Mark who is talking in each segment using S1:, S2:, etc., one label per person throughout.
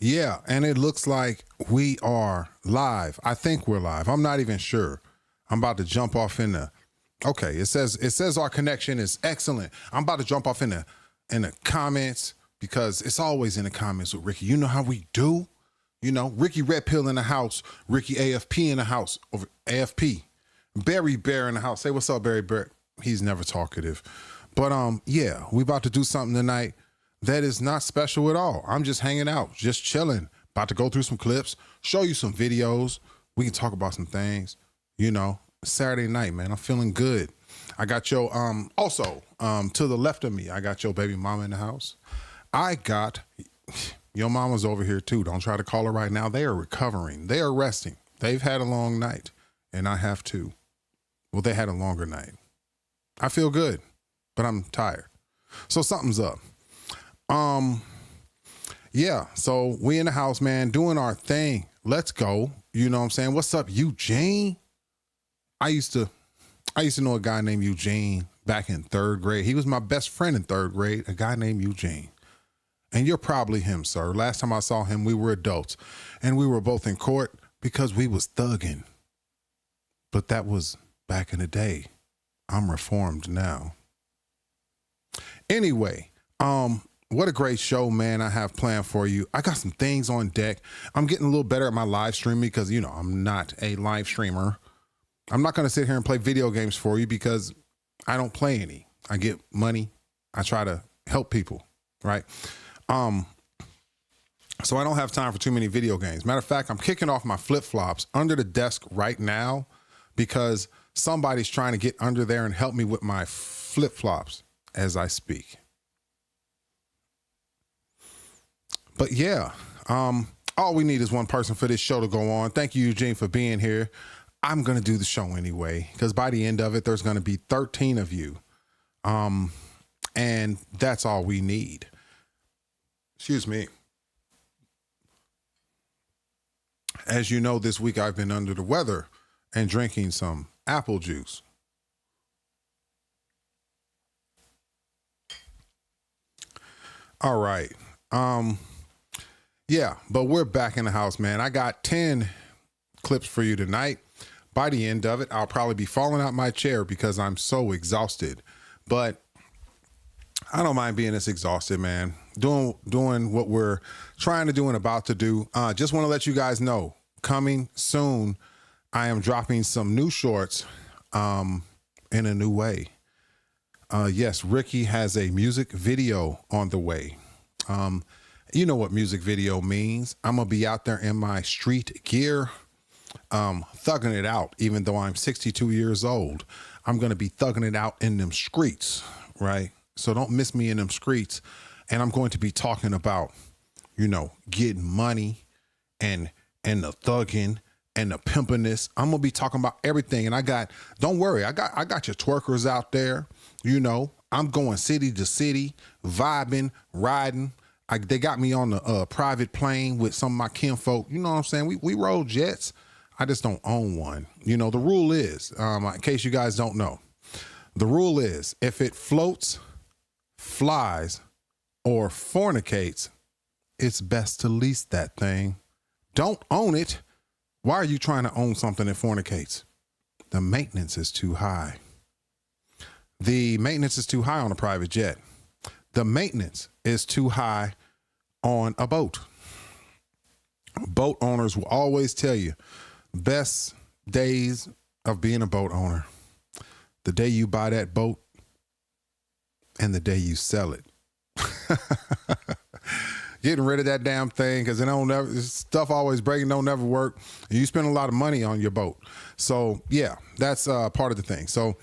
S1: Yeah, and it looks like we are live. I think we're live. I'm not even sure. I'm about to jump off in the. Okay, it says our connection is excellent. I'm about to jump off in the comments because it's always in the comments with Ricky. You know how we do. You know, Ricky RedPill in the house, Ricky AFP in the house, over AFP, Barry Bear in the house. Say what's up, Barry Bear. He's never talkative, but yeah, we about to do something tonight that is not special at all. I'm just hanging out, just chilling, about to go through some clips, show you some videos. We can talk about some things, you know. Saturday night, man, I'm feeling good. I got your, also, to the left of me, I got your baby mama in the house. I got, your mama's over here too. Don't try to call her right now. They are recovering. They are resting. They've had a long night, and I have too. Well, they had a longer night. I feel good, but I'm tired. So something's up. Yeah, so we in the house, man, doing our thing. Let's go. You know what I'm saying? What's up, Eugene? I used to know a guy named Eugene back in third grade. He was my best friend in third grade, a guy named Eugene. And you're probably him, sir. Last time I saw him, we were adults, and we were both in court because we was thugging. But that was back in the day. I'm reformed now. Anyway, what a great show, man, I have planned for you. I got some things on deck. I'm getting a little better at my live streaming because, you know, I'm not a live streamer. I'm not going to sit here and play video games for you because I don't play any. I get money. I try to help people, right? So I don't have time for too many video games. Matter of fact, I'm kicking off my flip-flops under the desk right now because somebody's trying to get under there and help me with my flip-flops as I speak. But yeah, all we need is one person for this show to go on. Thank you, Eugene, for being here. I'm going to do the show anyway, because by the end of it, there's going to be 13 of you. And that's all we need. Excuse me. As you know, this week I've been under the weather and drinking some apple juice. All right. Yeah, but we're back in the house, man. I got 10 clips for you tonight. By the end of it, I'll probably be falling out my chair because I'm so exhausted. But I don't mind being this exhausted, man. Doing what we're trying to do and about to do. Just want to let you guys know, coming soon, I am dropping some new shorts in a new way. Yes, Ricky has a music video on the way. You know what music video means. I'm going to be out there in my street gear, thugging it out, even though I'm 62 years old. I'm going to be thugging it out in them streets, right? So don't miss me in them streets. And I'm going to be talking about, you know, getting money and the thugging and the pimpiness. I'm going to be talking about everything. And don't worry, I got your twerkers out there. You know, I'm going city to city, vibing, riding. They got me on the private plane with some of my kinfolk. You know what I'm saying? We roll jets. I just don't own one. You know, the rule is, in case you guys don't know, the rule is if it floats, flies, or fornicates, it's best to lease that thing. Don't own it. Why are you trying to own something that fornicates? The maintenance is too high. The maintenance is too high on a private jet. The maintenance is too high on a boat. Boat owners will always tell you, best days of being a boat owner, the day you buy that boat and the day you sell it. Getting rid of that damn thing because stuff always breaking, don't never work. And you spend a lot of money on your boat. So yeah, that's part of the thing. So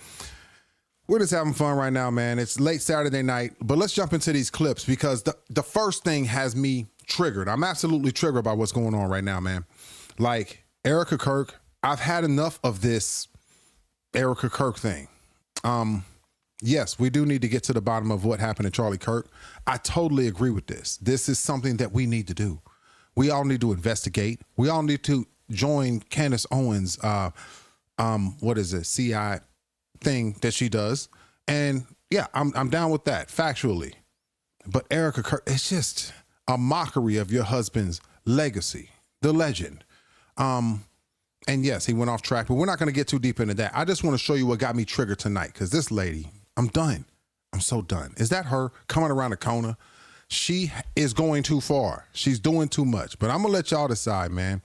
S1: we're just having fun right now, man. It's late Saturday night, but let's jump into these clips because the first thing has me triggered. I'm absolutely triggered by what's going on right now, man. Like Erica Kirk, I've had enough of this Erica Kirk thing. Yes, we do need to get to the bottom of what happened to Charlie Kirk. I totally agree with this. This is something that we need to do. We all need to investigate. We all need to join Candace Owens, CI thing that she does. And yeah, I'm down with that factually. But Erica Kirk, it's just, a mockery of your husband's legacy, the legend. And yes, he went off track, but we're not going to get too deep into that. I just want to show you what got me triggered tonight, because this lady, I'm done. I'm so done. Is that her coming around the corner? She is going too far. She's doing too much, but I'm going to let y'all decide, man.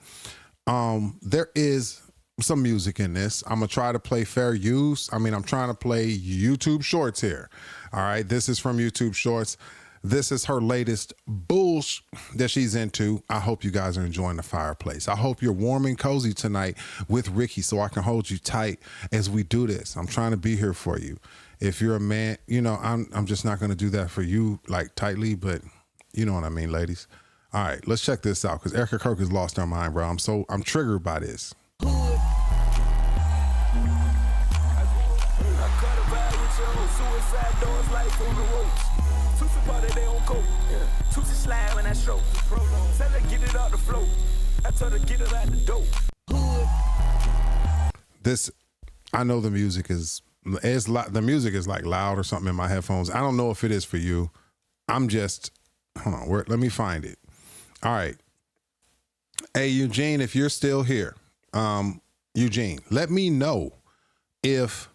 S1: There is some music in this. I'm going to try to play fair use. I mean, I'm trying to play YouTube Shorts here. All right, this is from YouTube Shorts. This is her latest bullshit that she's into. I hope you guys are enjoying the fireplace. I hope you're warm and cozy tonight with Ricky so I can hold you tight as we do this. I'm trying to be here for you. If you're a man, you know, I'm just not going to do that for you like tightly, but you know what I mean, ladies. All right, let's check this out, because Erica Kirk has lost her mind, bro. I'm triggered by this. This, I know the music is the music is like loud or something in my headphones. I don't know if it is for you. I'm just, hold on, let me find it. All right. Hey, Eugene, if you're still here, Eugene, let me know if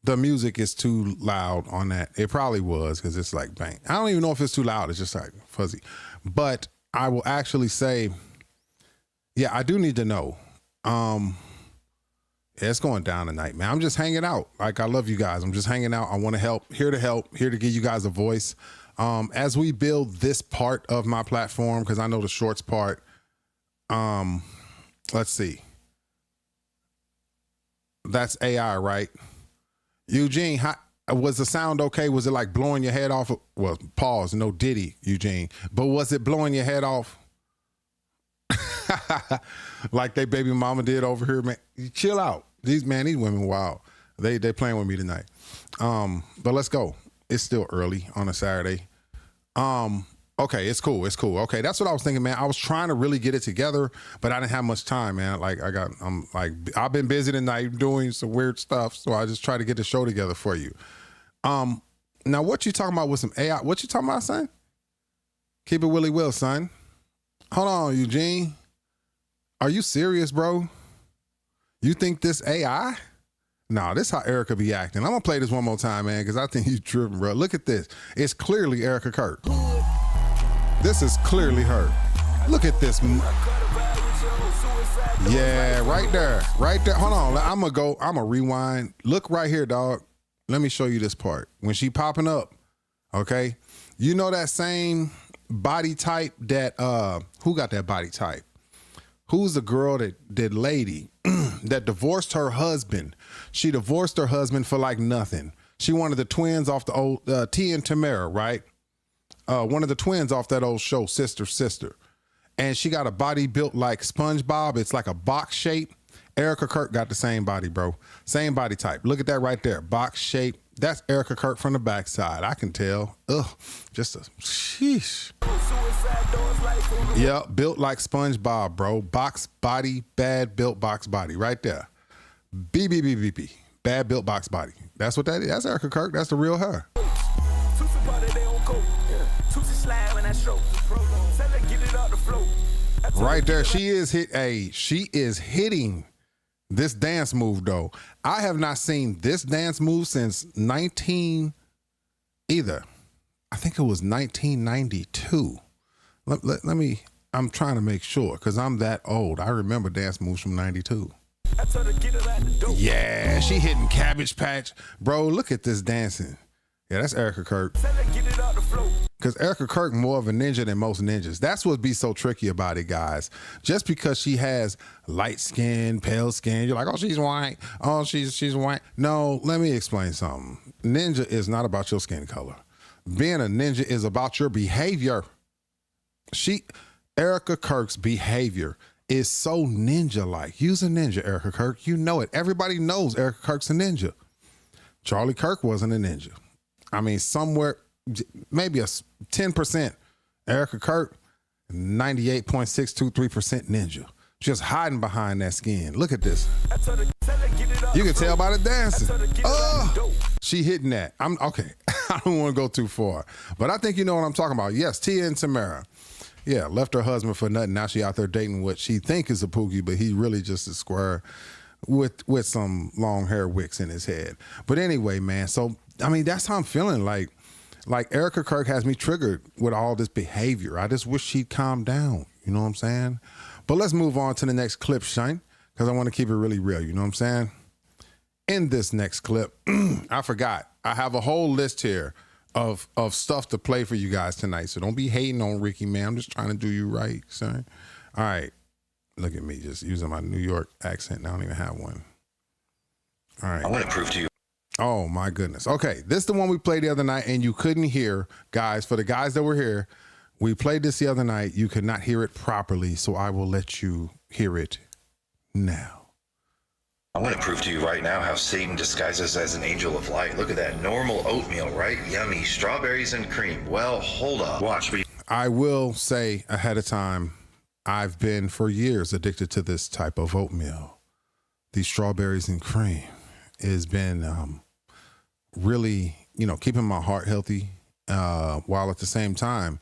S1: the music is too loud on that. It probably was, because it's like bang. I don't even know if it's too loud. It's just like fuzzy. But I will actually say, yeah, I do need to know. Yeah, it's going down tonight, man. I'm just hanging out. Like, I love you guys. I'm just hanging out. I want to help, here to give you guys a voice. As we build this part of my platform, because I know the shorts part, let's see. That's AI, right? Eugene, was the sound okay? Was it like blowing your head off? Well, pause, no Diddy, Eugene. But was it blowing your head off? Like they baby mama did over here, man. Chill out. These women wild. They playing with me tonight. But let's go. It's still early on a Saturday. Okay, it's cool. Okay, that's what I was thinking, man. I was trying to really get it together, but I didn't have much time, man. Like I've been busy tonight doing some weird stuff, so I just try to get the show together for you. Now what you talking about with some AI? What you talking about, son? Keep it Willie Will, son. Hold on, Eugene. Are you serious, bro? You think this AI? No, this is how Erica be acting. I'm gonna play this one more time, man, because I think you tripping, bro. Look at this. It's clearly Erica Kirk. This is clearly her. Look at this. Yeah, right there. Hold on. I'm gonna rewind. Look right here, dog. Let me show you this part. When she popping up, okay? You know that same body type that, who got that body type? Who's the girl that lady that divorced her husband? She divorced her husband for like nothing. She wanted the twins off the old T and Tamara, right? One of the twins off that old show, Sister. And she got a body built like SpongeBob. It's like a box shape. Erica Kirk got the same body, bro. Same body type. Look at that right there. Box shape. That's Erica Kirk from the backside. I can tell. Ugh. Just a sheesh. Yeah, built like SpongeBob, bro. Box body, bad built box body. Right there. BBBBB. Bad built box body. That's what that is. That's Erica Kirk. That's the real her. Right there. She is hitting this dance move, though. I have not seen this dance move since I think it was 1992. Let me, I'm trying to make sure, because I'm that old. I remember dance moves from 92. Yeah, she hitting Cabbage Patch. Bro, look at this dancing. Yeah, that's Erica Kirk. Because Erica Kirk more of a ninja than most ninjas. That's what be so tricky about it, guys. Just because she has light skin, pale skin, you're like, oh, she's white. Oh, she's white. No, let me explain something. Ninja is not about your skin color. Being a ninja is about your behavior. Erica Kirk's behavior is so ninja-like. You's a ninja, Erica Kirk. You know it. Everybody knows Erica Kirk's a ninja. Charlie Kirk wasn't a ninja. I mean, somewhere, maybe a 10%. Erica Kirk, 98.623% ninja. Just hiding behind that skin. Look at this. You can tell by the dancing. Oh, she hitting that. Okay. I don't want to go too far, but I think you know what I'm talking about. Yes, Tia and Tamara. Yeah, left her husband for nothing. Now she out there dating what she think is a Pookie, but he really just a square with some long hair wicks in his head. But anyway, man, so I mean that's how I'm feeling. Like Erica Kirk has me triggered with all this behavior. I just wish she'd calm down. You know what I'm saying? But let's move on to the next clip, Shine, because I want to keep it really real. You know what I'm saying? In this next clip, I forgot. I have a whole list here of stuff to play for you guys tonight. So don't be hating on Ricky, man. I'm just trying to do you right, son. All right. Look at me just using my New York accent. And I don't even have one. All right.
S2: I want to prove to you.
S1: Oh, my goodness. Okay. This is the one we played the other night and you couldn't hear. Guys, for the guys that were here, we played this the other night. You could not hear it properly. So I will let you hear it now.
S2: I want to prove to you right now how Satan disguises as an angel of light. Look at that. Normal oatmeal, right? Yummy. Strawberries and cream. Well, hold up. Watch me.
S1: I will say ahead of time, I've been for years addicted to this type of oatmeal. These strawberries and cream has been really, keeping my heart healthy while at the same time,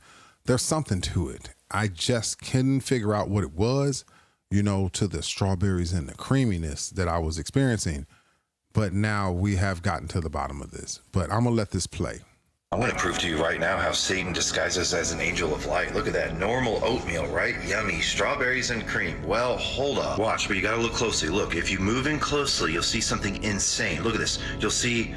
S1: there's something to it. I just couldn't figure out what it was. To the strawberries and the creaminess that I was experiencing. But now we have gotten to the bottom of this. But I'm going to let this play.
S2: I want to prove to you right now how Satan disguises as an angel of light. Look at that. Normal oatmeal, right? Yummy. Strawberries and cream. Well, hold up. Watch, but you got to look closely. Look, if you move in closely, you'll see something insane. Look at this. You'll see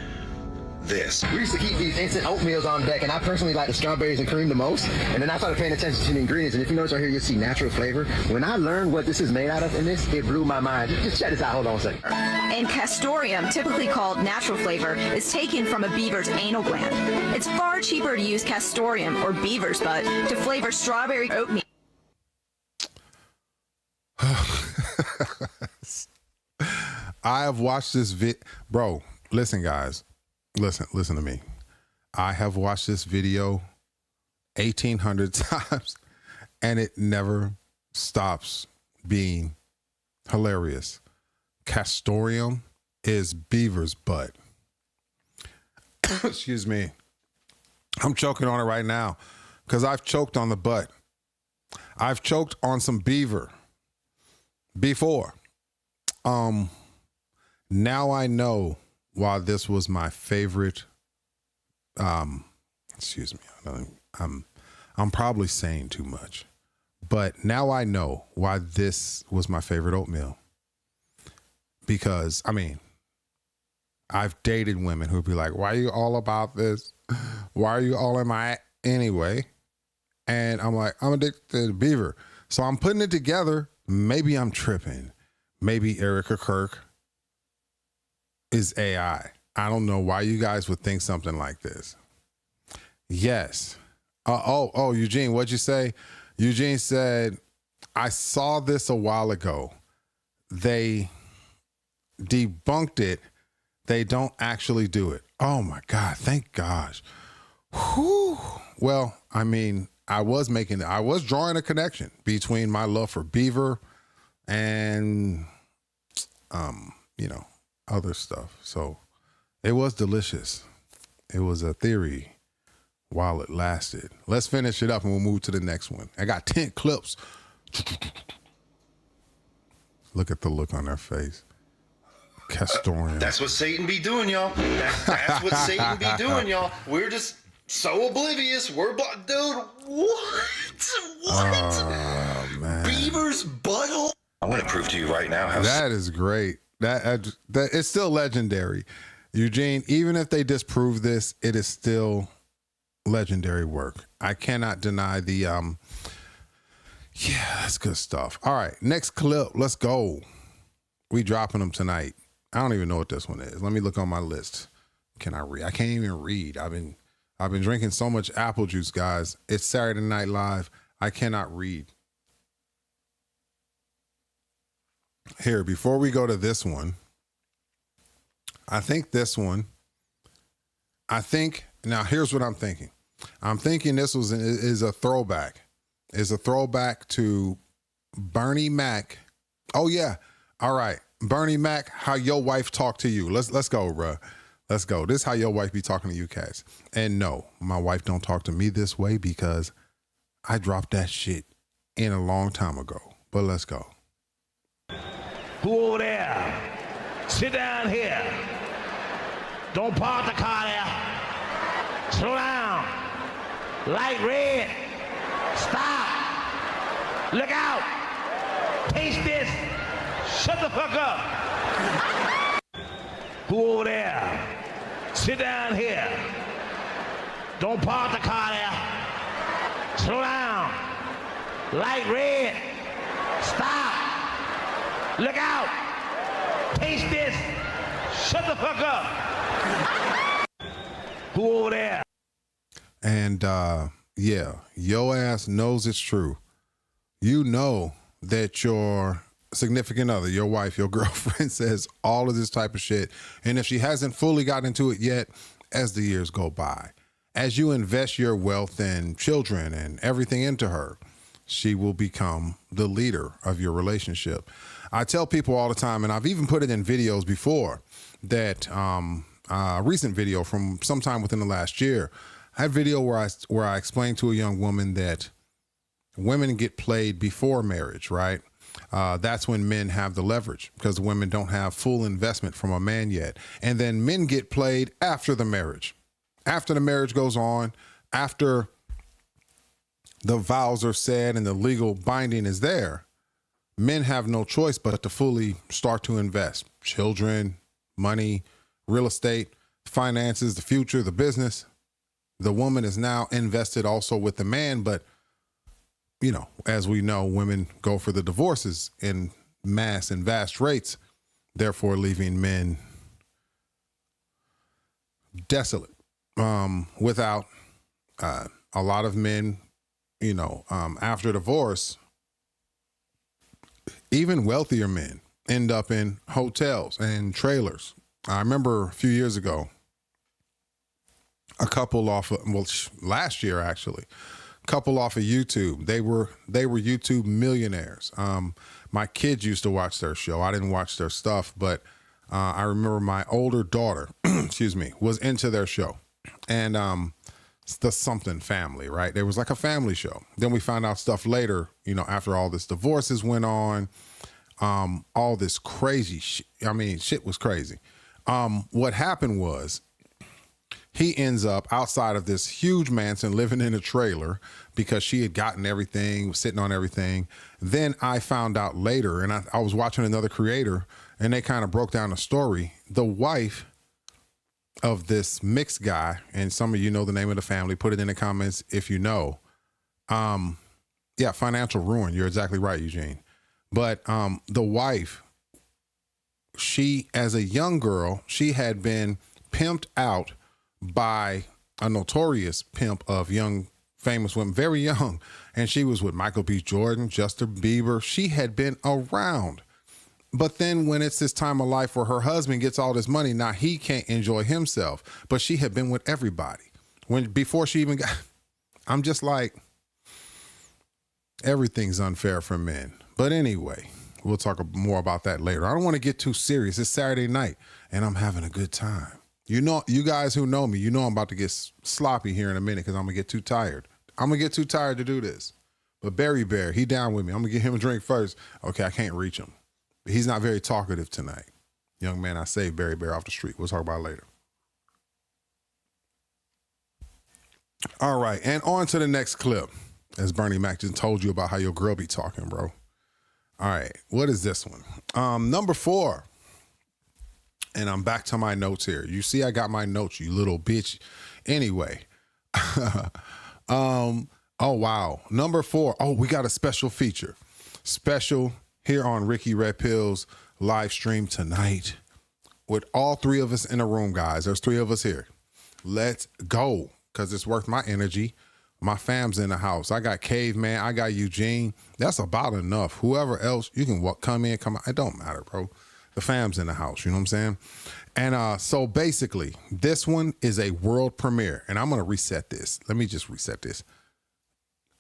S2: this.
S3: We used to keep these instant oatmeals on deck, and I personally like the strawberries and cream the most. And then I started paying attention to the ingredients. And if you notice right here, you'll see natural flavor. When I learned what this is made out of in this, it blew my mind. Just check this out. Hold on a second.
S4: And castoreum, typically called natural flavor, is taken from a beaver's anal gland. It's far cheaper to use castoreum, or beaver's butt, to flavor strawberry oatmeal.
S1: I have watched this bro, listen guys. Listen to me. I have watched this video 1,800 times and it never stops being hilarious. Castoreum is beaver's butt. Excuse me. I'm choking on it right now because I've choked on the butt. I've choked on some beaver before. Now I know why this was my favorite, excuse me, I'm probably saying too much, but now I know why this was my favorite oatmeal. Because, I've dated women who'd be like, why are you all about this? Why are you all in my anyway? And I'm like, I'm addicted to the beaver. So I'm putting it together. Maybe I'm tripping. Maybe Erica Kirk is AI. I don't know why you guys would think something like this. Yes. Eugene, what'd you say? Eugene said, I saw this a while ago. They debunked it. They don't actually do it. Oh my God. Thank gosh. Whew. Well, I was drawing a connection between my love for beaver and, other stuff. So it was delicious. It was a theory while it lasted. Let's finish it up and we'll move to the next one. I got 10 clips. Look at the look on their face. Castoreum.
S2: That's what Satan be doing, y'all. That's what Satan be doing, y'all. We're just so oblivious. Dude, what?
S1: Oh, man.
S2: Beaver's butthole? I want to prove to you right now how...
S1: That is great. That it's still legendary. Eugene, even if they disprove this, it is still legendary work. I cannot deny the, yeah, that's good stuff. All right, next clip. Let's go. We dropping them tonight. I don't even know what this one is. Let me look on my list. Can I read? I can't even read. I've been drinking so much apple juice, guys. It's Saturday Night Live. I cannot read. Here, before we go to this one, now here's what I'm thinking. I'm thinking this is a throwback. It's a throwback to Bernie Mac. Oh yeah. All right. Bernie Mac, how your wife talk to you. Let's go, bruh. Let's go. This is how your wife be talking to you cats. And no, my wife don't talk to me this way because I dropped that shit in a long time ago, but let's go.
S5: Who over there? Sit down here. Don't park the car there. Slow down. Light red. Stop. Look out. Taste this. Shut the fuck up. Who over there? Sit down here. Don't park the car there. Slow down. Light red. Stop. Look out. Taste this. Shut the fuck up. Who over there?
S1: And yeah, your ass knows it's true. You know that your significant other, your wife, your girlfriend says all of this type of shit. And if she hasn't fully gotten into it yet, as the years go by, as you invest your wealth and children and everything into her, she will become the leader of your relationship. I tell people all the time, and I've even put it in videos before, that a recent video from sometime within the last year, I had a video where I explained to a young woman that women get played before marriage, right? That's when men have the leverage because the women don't have full investment from a man yet. And then men get played after the marriage. After the marriage goes on, after the vows are said and the legal binding is there, men have no choice but to fully start to invest. Children, money, real estate, finances, the future, the business. The woman is now invested also with the man, but you know, as we know, women go for the divorces in mass and vast rates, therefore leaving men desolate. Without a lot of men, you know, after divorce, even wealthier men end up in hotels and trailers. I remember a few years ago, a couple off of, well, last year actually, couple off of YouTube. They were YouTube millionaires. My kids used to watch their show. I didn't watch their stuff, but I remember my older daughter, excuse me, was into their show. And it's the something family, right? There was like a family show. Then we found out stuff later, you know, after all this divorces went on, all this crazy shit. I mean, shit was crazy. What happened was, he ends up outside of this huge mansion living in a trailer because she had gotten everything, was sitting on everything. Then I found out later, and I was watching another creator, and they kind of broke down the story. The wife of this mixed guy, and some of you know the name of the family, put it in the comments if you know. Yeah, financial ruin. You're exactly right, Eugene. But the wife, she, as a young girl, she had been pimped out by a notorious pimp of young famous women, very young. And she was with Michael B. Jordan, Justin Bieber. She had been around. But then when it's this time of life where her husband gets all this money, now he can't enjoy himself. But she had been with everybody. Before she even got, I'm just like, everything's unfair for men. But anyway, we'll talk more about that later. I don't want to get too serious. It's Saturday night and I'm having a good time. You know, you guys who know me, you know I'm about to get sloppy here in a minute because I'm going to get too tired. I'm going to get too tired to do this. But Berry Bear, he down with me. I'm going to get him a drink first. Okay, I can't reach him. He's not very talkative tonight. Young man, I saved Berry Bear off the street. We'll talk about it later. All right, and on to the next clip. As Bernie Mac just told you about how your girl be talking, bro. All right, what is this one? Number 4. And I'm back to my notes here. You see, I got my notes, you little bitch. Anyway. Oh, wow. Number 4. Oh, we got a special feature. Special here on Ricky RedPill's live stream tonight with all 3 of us in a room, guys. There's 3 of us here. Let's go, because it's worth my energy. My fam's in the house. I got Caveman. I got Eugene. That's about enough. Whoever else, you can come in, come out. It don't matter, bro. The fam's in the house, you know what I'm saying? And so basically, this one is a world premiere. And I'm going to reset this. Let me just reset this.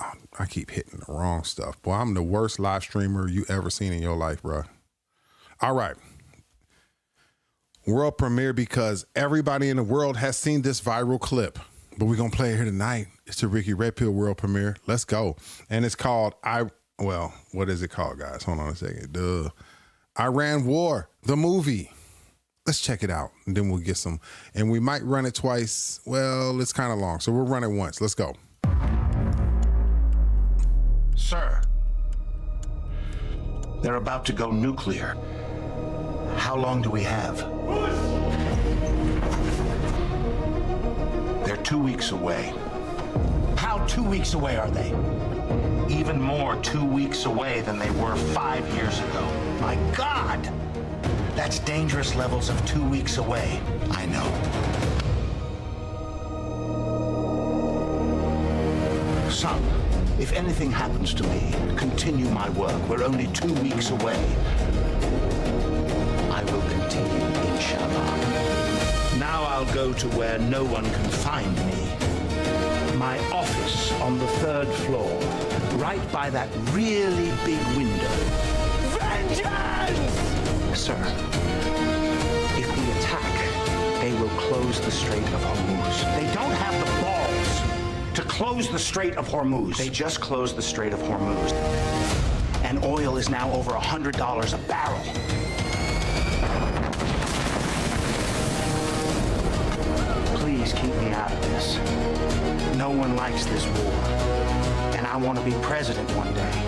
S1: Oh, I keep hitting the wrong stuff. Boy, I'm the worst live streamer you ever seen in your life, bro. All right. World premiere because everybody in the world has seen this viral clip. but we're going to play it here tonight. It's the Ricky RedPill world premiere. Let's go. And it's called, what is it called, guys? Hold on a second. Iran War, the movie. Let's check it out. And then we'll get some, and we might run it twice. Well, it's kind of long, so we'll run it once. Let's go.
S6: Sir, they're about to go nuclear. How long do we have? They're 2 weeks away. How 2 weeks away are they? Even more 2 weeks away than they were 5 years ago. My God! That's dangerous levels of 2 weeks away. I know. Son, if anything happens to me, continue my work. We're only 2 weeks away. I will continue, inshallah. Now I'll go to where no one can find me. My office on the 3rd floor, right by that really big window. Vengeance! Sir, if we attack, they will close the Strait of Hormuz. They don't have the balls to close the Strait of Hormuz. They just closed the Strait of Hormuz. And oil is now over $100 a barrel. Please keep me out of this. No one likes this war. And I want to be president one day.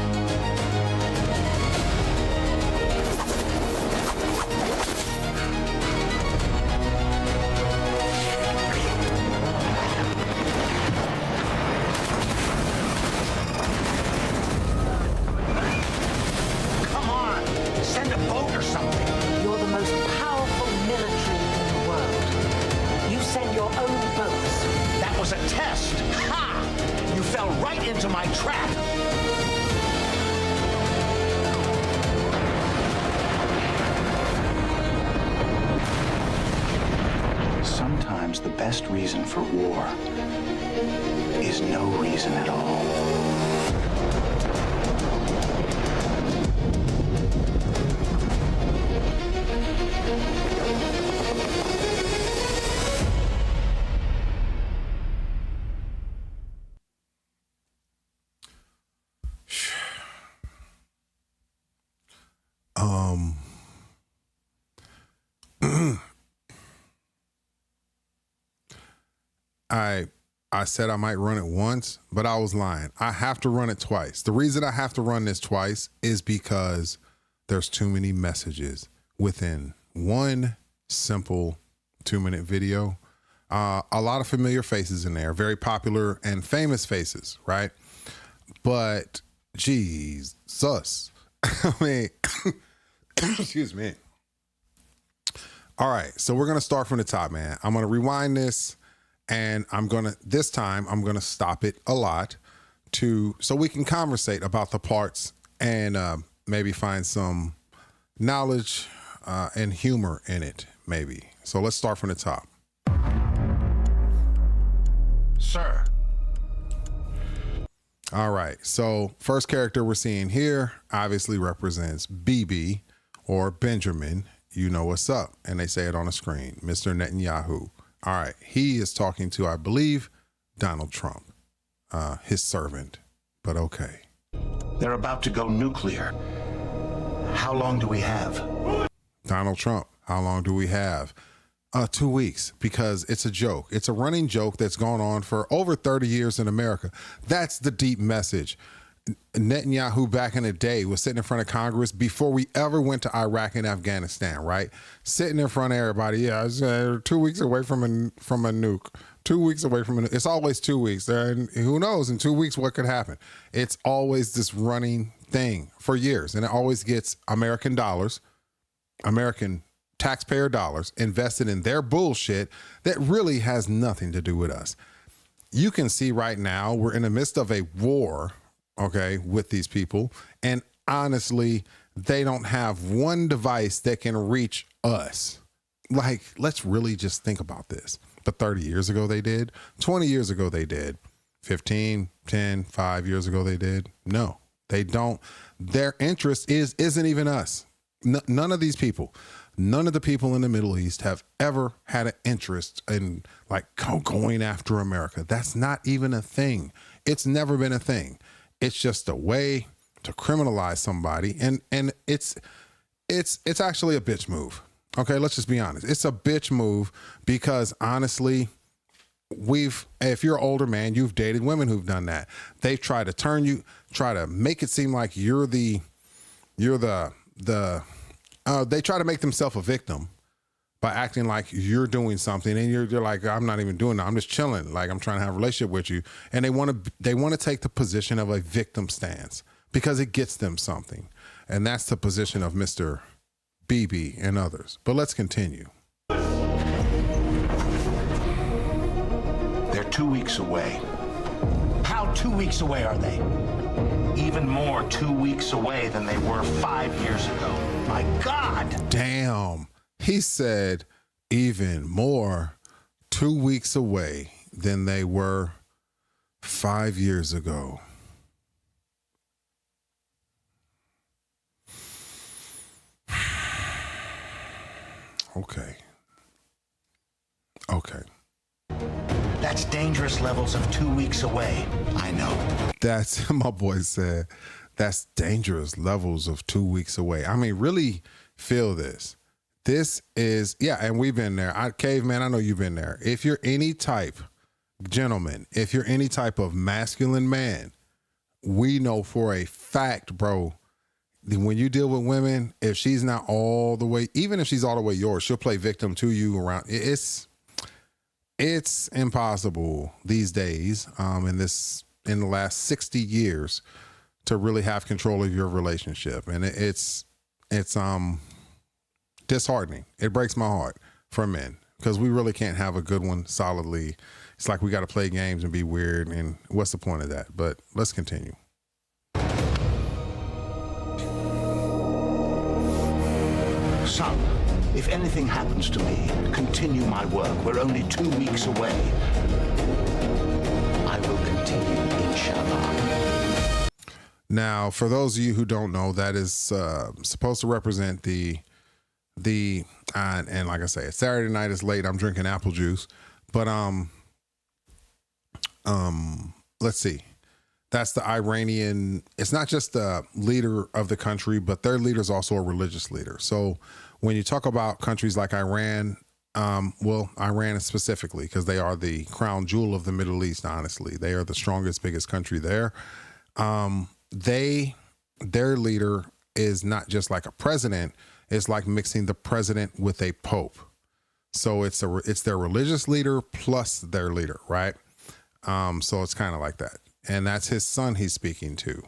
S6: Come on, send a boat or something.
S7: You're the most powerful military in the world. You send your own boats.
S6: That was a test. Ha! You fell right into my trap. Sometimes the best reason for war is no reason at all.
S1: I said I might run it once, but I was lying. I have to run it twice. The reason I have to run this twice is because there's too many messages within one simple 2-minute video. A lot of familiar faces in there, very popular and famous faces, right? But Jesus, I mean, excuse me. All right, so we're gonna start from the top, man. I'm gonna rewind this. And this time I'm gonna stop it a lot so we can conversate about the parts and maybe find some knowledge and humor in it, maybe. So let's start from the top.
S6: Sir.
S1: All right, so first character we're seeing here obviously represents BB or Benjamin. You know what's up, and they say it on the screen, Mr. Netanyahu. All right, he is talking to, I believe, Donald Trump, his servant, but okay.
S6: They're about to go nuclear. How long do we have?
S1: Donald Trump, how long do we have? 2 weeks, because it's a joke. It's a running joke that's gone on for over 30 years in America. That's the deep message. Netanyahu back in the day was sitting in front of Congress before we ever went to Iraq and Afghanistan, right? Sitting in front of everybody. Yeah, it's 2 weeks away from a nuke. 2 weeks away from a nuke. It's always 2 weeks. And who knows in 2 weeks what could happen? It's always this running thing for years. And it always gets American dollars, American taxpayer dollars invested in their bullshit that really has nothing to do with us. You can see right now we're in the midst of a war, okay, with these people. And honestly, they don't have one device that can reach us. Like, let's really just think about this. But 30 years ago they did. 20 years ago they did. 15, 10, 5 years ago they did. No, they don't. Their interest isn't even us. None of these people. None of the people in the Middle East have ever had an interest in like going after America. That's not even a thing. It's never been a thing. It's just a way to criminalize somebody. And it's actually a bitch move. Okay, let's just be honest. It's a bitch move because honestly, if you're an older man, you've dated women who've done that. They've tried to try to make it seem like they try to make themselves a victim by acting like you're doing something, and you're like, I'm not even doing that. I'm just chilling. Like, I'm trying to have a relationship with you. And they want to take the position of a victim stance because it gets them something. And that's the position of Mr. BB and others. But let's continue.
S6: They're 2 weeks away. How 2 weeks away are they? Even more 2 weeks away than they were 5 years ago. My God!
S1: Damn. He said even more 2 weeks away than they were 5 years ago. Okay.
S6: That's dangerous levels of 2 weeks away. I know.
S1: That's, my boy said, that's dangerous levels of 2 weeks away. I mean, really feel this. This is, yeah, and we've been there. Caveman, I know you've been there. If you're any type, gentlemen, if you're any type of masculine man, we know for a fact, bro, when you deal with women, if she's not all the way, even if she's all the way yours, she'll play victim to you around. It's impossible these days, in the last 60 years, to really have control of your relationship. And it's disheartening. It breaks my heart for men because we really can't have a good one solidly. It's like we got to play games and be weird. And what's the point of that? But let's continue.
S6: Son, if anything happens to me, continue my work. We're only 2 weeks away. I will continue, inshallah.
S1: Now, for those of you who don't know, that is supposed to represent the and like I say, it's Saturday night, it's late, I'm drinking apple juice, but let's see. That's the Iranian. It's not just the leader of the country, but their leader is also a religious leader. So when you talk about countries like Iran, Iran specifically, because they are the crown jewel of the Middle East, honestly, they are the strongest, biggest country there. Their leader is not just like a president. It's like mixing the president with a pope. So it's their religious leader plus their leader, right? So it's kind of like that. And that's his son he's speaking to.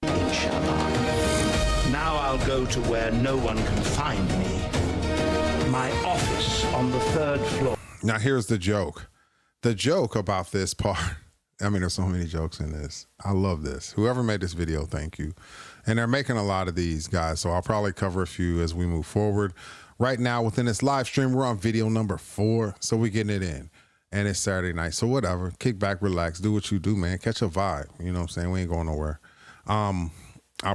S6: Inshallah. Now I'll go to where no one can find me. My office on the 3rd floor.
S1: Now here's the joke. The joke about this part. I mean, there's so many jokes in this. I love this. Whoever made this video, thank you. And they're making a lot of these, guys. So I'll probably cover a few as we move forward. Right now, within this live stream, we're on video number 4. So we're getting it in. And it's Saturday night. So whatever. Kick back, relax, do what you do, man. Catch a vibe. You know what I'm saying? We ain't going nowhere. I'll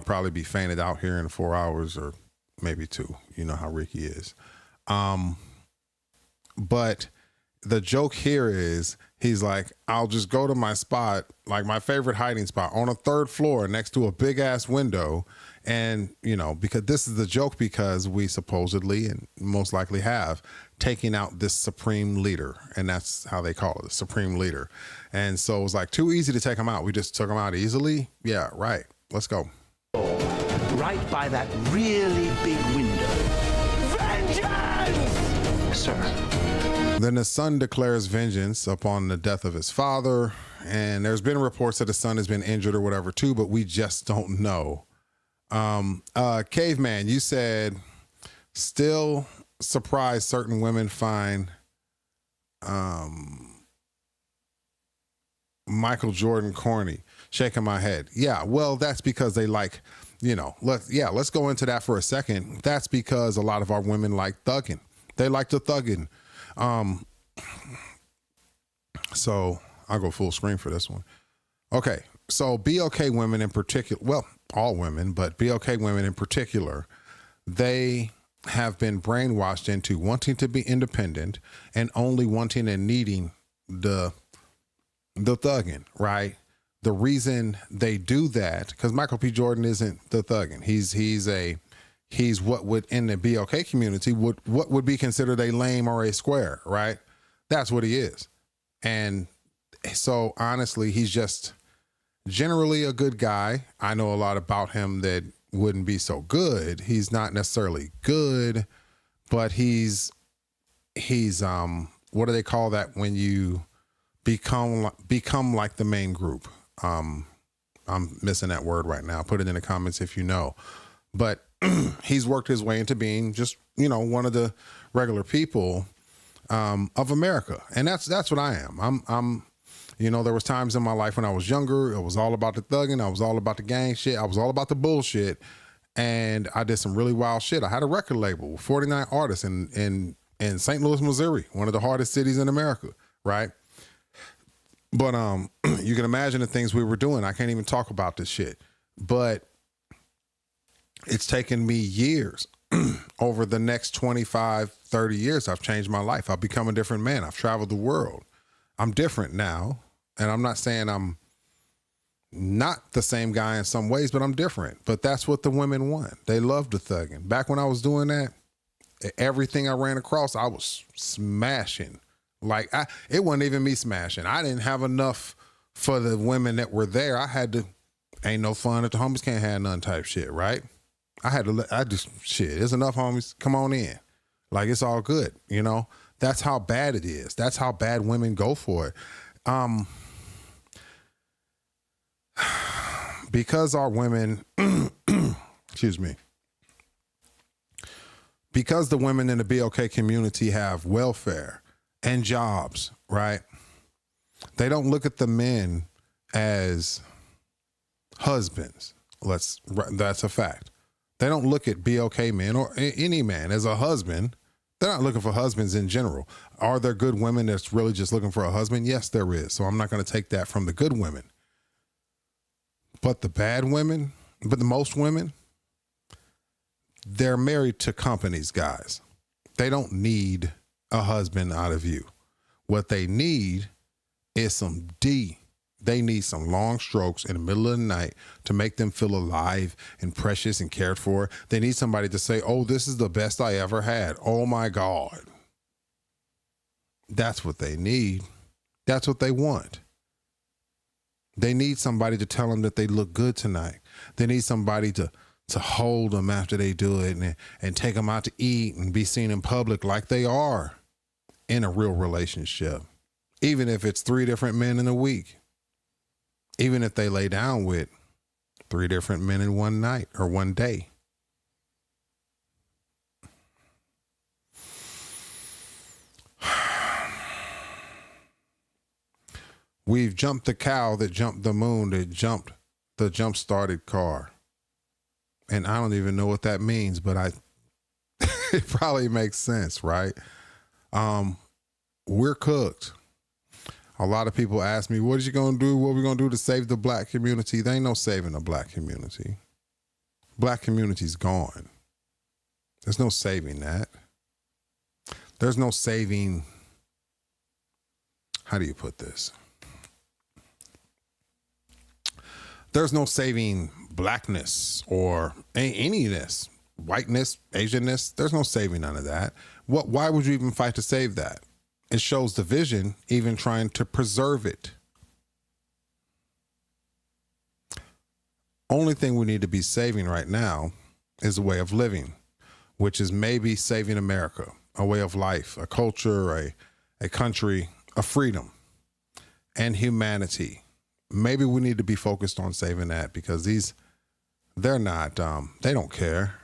S1: probably be fainted out here in 4 hours or maybe 2. You know how Ricky is. But the joke here is he's like, I'll just go to my spot, like my favorite hiding spot on a 3rd floor next to a big ass window. And, you know, because this is the joke, because we supposedly and most likely have taken out this supreme leader. And that's how they call it, the supreme leader. And so it was like too easy to take him out. We just took him out easily. Yeah, right. Let's go.
S6: Right by that really big window. Vengeance! Sir.
S1: Then the son declares vengeance upon the death of his father. And there's been reports that the son has been injured or whatever too, but we just don't know. Caveman, you said still surprised certain women find Michael Jordan corny. Shaking my head. Yeah, well, that's because they like, you know, let's go into that for a second. That's because a lot of our women like thugging. They like to thugging. So I'll go full screen for this one. Okay, so BLK women in particular, well, all women, but BLK women in particular, they have been brainwashed into wanting to be independent and only wanting and needing the thugging, right? The reason they do that, because Michael P. Jordan isn't the thugging. He's what would in the BLK community what would be considered a lame or a square, right? That's what he is. And so honestly, he's just generally a good guy. I know a lot about him that wouldn't be so good. He's not necessarily good, but he's what do they call that when you become like the main group? I'm missing that word right now. Put it in the comments if you know. But he's worked his way into being just, one of the regular people of America. And that's what I am. I'm there was times in my life when I was younger, it was all about the thugging. I was all about the gang shit. I was all about the bullshit. And I did some really wild shit. I had a record label with 49 artists in St. Louis, Missouri, one of the hardest cities in America, right? But you can imagine the things we were doing. I can't even talk about this shit. But it's taken me years. Over the next 25, 30 years, I've changed my life. I've become a different man. I've traveled the world. I'm different now. And I'm not saying I'm not the same guy in some ways, but I'm different. But that's what the women want. They love the thugging. Back when I was doing that, everything I ran across, I was smashing. Like, it wasn't even me smashing. I didn't have enough for the women that were there. I had to, ain't no fun if the homies can't have none type shit, right? There's enough homies, come on in. Like, it's all good, That's how bad it is. That's how bad women go for it. Because our women, excuse me, because the women in the BLK community have welfare and jobs, right? They don't look at the men as husbands. That's a fact. They don't look at BLK men or any man as a husband. They're not looking for husbands in general. Are there good women that's really just looking for a husband? Yes, there is. So I'm not going to take that from the good women. But the bad women, but the most women, they're married to companies, guys. They don't need a husband out of you. What they need is some D. They need some long strokes in the middle of the night to make them feel alive and precious and cared for. They need somebody to say, oh, this is the best I ever had. Oh my God. That's what they need. That's what they want. They need somebody to tell them that they look good tonight. They need somebody to hold them after they do it and take them out to eat and be seen in public like they are in a real relationship. Even if it's 3 different men in a week. Even if they lay down with 3 different men in one night or one day. We've jumped the cow that jumped the moon, that jumped the jump-started car. And I don't even know what that means, but it probably makes sense, right? We're cooked. A lot of people ask me, what are you going to do? What are we going to do to save the black community? There ain't no saving the black community. Black community's gone. There's no saving that. There's no saving, how do you put this? There's no saving blackness or anyness, whiteness, Asianness. There's no saving none of that. Why would you even fight to save that? It shows division, even trying to preserve it. Only thing we need to be saving right now is a way of living, which is maybe saving America, a way of life, a culture, a country, a freedom, and humanity. Maybe we need to be focused on saving that because they're not, they don't care.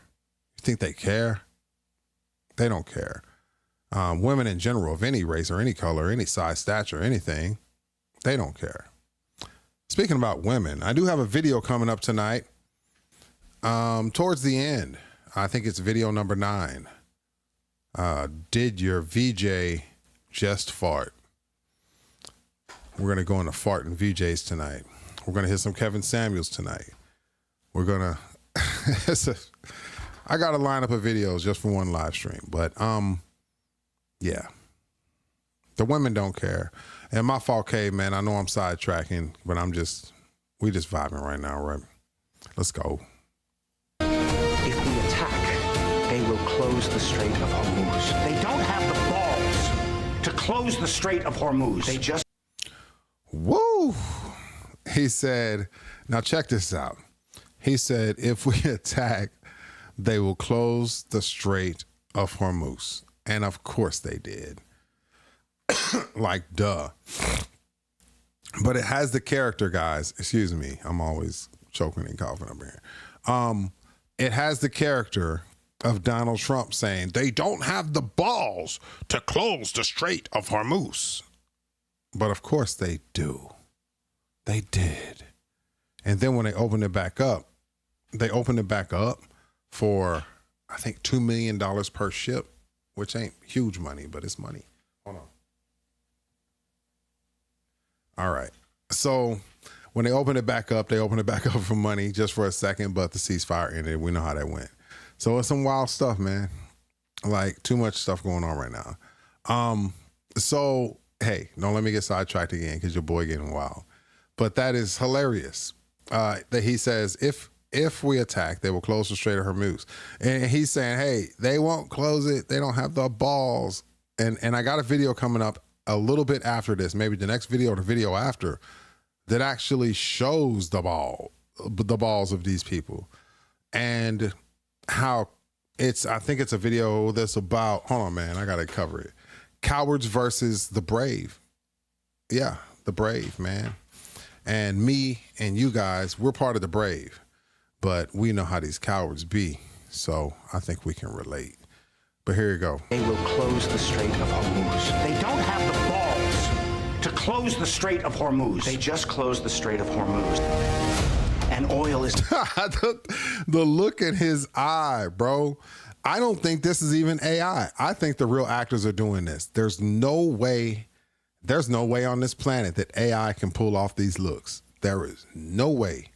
S1: You think they care? They don't care. Women in general, of any race or any color, any size, stature, anything, they don't care. Speaking about women, I do have a video coming up tonight. Towards the end, I think it's video number 9. Did your VJ just fart? We're going to go into fart and VJs tonight. We're going to hit some Kevin Samuels tonight. We're going to, I got a lineup of videos just for one live stream. But yeah. The women don't care. And my fault, K, man. I know I'm sidetracking, but we just vibing right now, right? Let's go.
S6: If we attack, they will close the Strait of Hormuz. They don't have the balls to close the Strait of Hormuz. They just...
S1: Woo! He said, now check this out. He said, if we attack, they will close the Strait of Hormuz. And of course they did. Like, duh. But it has the character, guys. Excuse me. I'm always choking and coughing up here. It has the character of Donald Trump saying, they don't have the balls to close the Strait of Hormuz. But of course they do. They did. And then when they opened it back up, for, I think, $2 million per ship, which ain't huge money, but it's money. Hold on. All right. So when they opened it back up for money just for a second, but the ceasefire ended. We know how that went. So it's some wild stuff, man. Like, too much stuff going on right now. So, hey, don't let me get sidetracked again because your boy getting wild. But that is hilarious. That he says, if we attack, they will close the Strait of Hormuz. And he's saying, hey, they won't close it. They don't have the balls. And I got a video coming up a little bit after this, maybe the next video or the video after, that actually shows the balls of these people and how I think it's a video that's about, hold on, man, I got to cover it. Cowards versus the brave. Yeah, the brave, man. And me and you guys, we're part of the brave, but we know how these cowards be. So I think we can relate. But here you go.
S6: They will close the Strait of Hormuz. They don't have the balls to close the Strait of Hormuz. They just closed the Strait of Hormuz. And oil is...
S1: the look in his eye, bro. I don't think this is even AI. I think the real actors are doing this. There's no way on this planet that AI can pull off these looks. There is no way.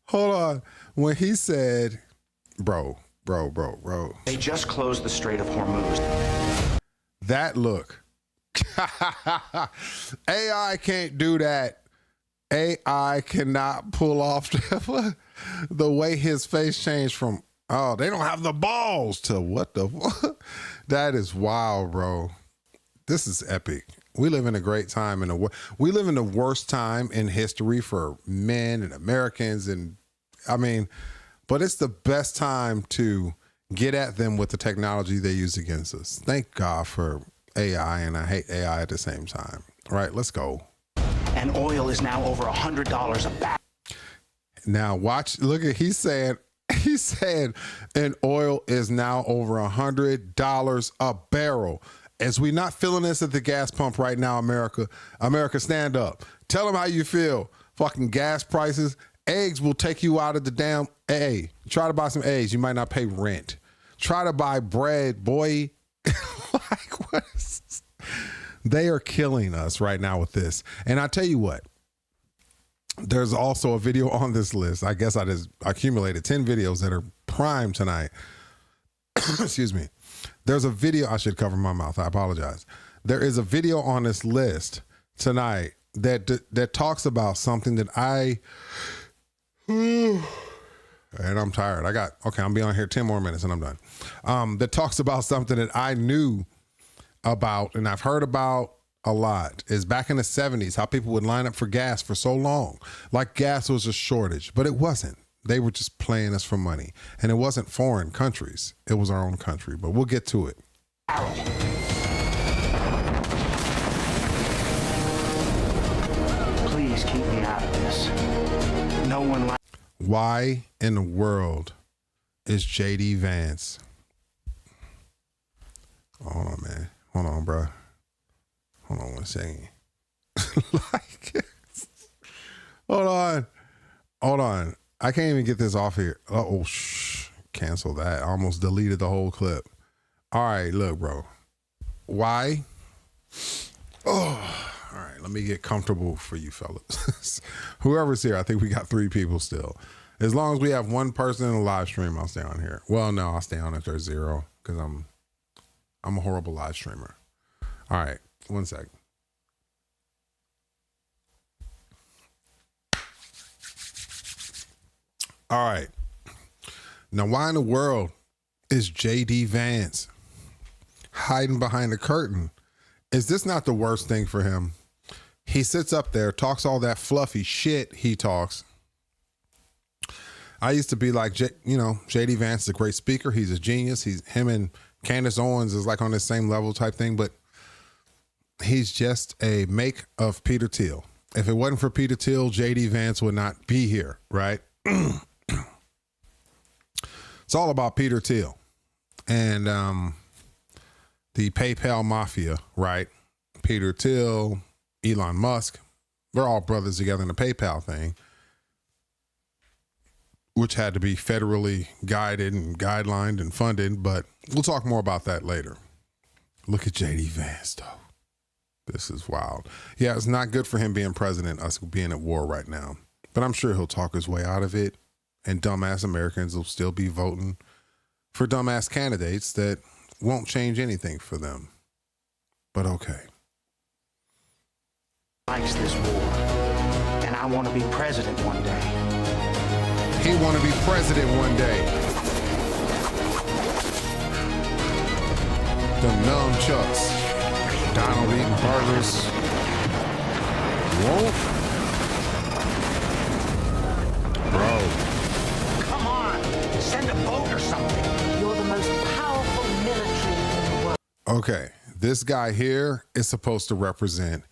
S1: Hold on. When he said, bro.
S6: They just closed the Strait of Hormuz.
S1: That look. AI can't do that. AI cannot pull off the way his face changed from, oh, they don't have the balls to what the fuck? That is wild, bro. This is epic. We live in a great time. We live in the worst time in history for men and Americans. And I mean, but it's the best time to get at them with the technology they use against us. Thank God for AI, and I hate AI at the same time. All right, let's go.
S6: And oil is now over $100 a barrel.
S1: Now watch, look at, he said, and oil is now over $100 a barrel. As we not feeling this at the gas pump right now, America, stand up. Tell them how you feel. Fucking gas prices. Eggs will take you out of the damn, hey, try to buy some eggs. You might not pay rent. Try to buy bread, boy. Like, what is this? They are killing us right now with this. And I tell you what, there's also a video on this list. I guess I just accumulated 10 videos that are prime tonight. Excuse me. There's a video, I should cover my mouth. I apologize. There is a video on this list tonight that talks about something that and I'm tired. I'm be on here 10 more minutes and I'm done. That talks about something that I knew about and I've heard about a lot, is back in the 70s, how people would line up for gas for so long. Like gas was a shortage, but it wasn't. They were just playing us for money. And it wasn't foreign countries. It was our own country, but we'll get to it.
S6: Please keep me out of this. No one
S1: Why in the world is JD Vance? Hold on, man. Hold on, bro. Hold on one second. Hold on. I can't even get this off here. Cancel that. I almost deleted the whole clip. All right, look, bro. Why? Oh, all right. Let me get comfortable for you fellas. Whoever's here, I think we got 3 people still. As long as we have one person in the live stream, I'll stay on here. Well, no, I'll stay on if there's 0 because I'm a horrible live streamer. All right, 1 second. All right. Now, why in the world is JD Vance hiding behind the curtain? Is this not the worst thing for him? He sits up there, talks all that fluffy shit he talks. I used to be like, JD Vance is a great speaker. He's a genius. Him and Candace Owens is like on the same level type thing, but he's just a make of Peter Thiel. If it wasn't for Peter Thiel, JD Vance would not be here, right? It's all about Peter Thiel and the PayPal mafia, right? Peter Thiel, Elon Musk, they're all brothers together in the PayPal thing, which had to be federally guided and guidelined and funded, but we'll talk more about that later. Look at JD Vance, though. This is wild. Yeah, it's not good for him being president, us being at war right now, but I'm sure he'll talk his way out of it. And dumbass Americans will still be voting for dumbass candidates that won't change anything for them. But okay.
S6: Likes this war, and I want to be president one day.
S1: He want to be president one day. The nunchucks. Donald eating burgers. Whoa. Bro.
S6: Come on, send a boat or something.
S7: You're the most powerful military in the world.
S1: Okay, this guy here is supposed to represent,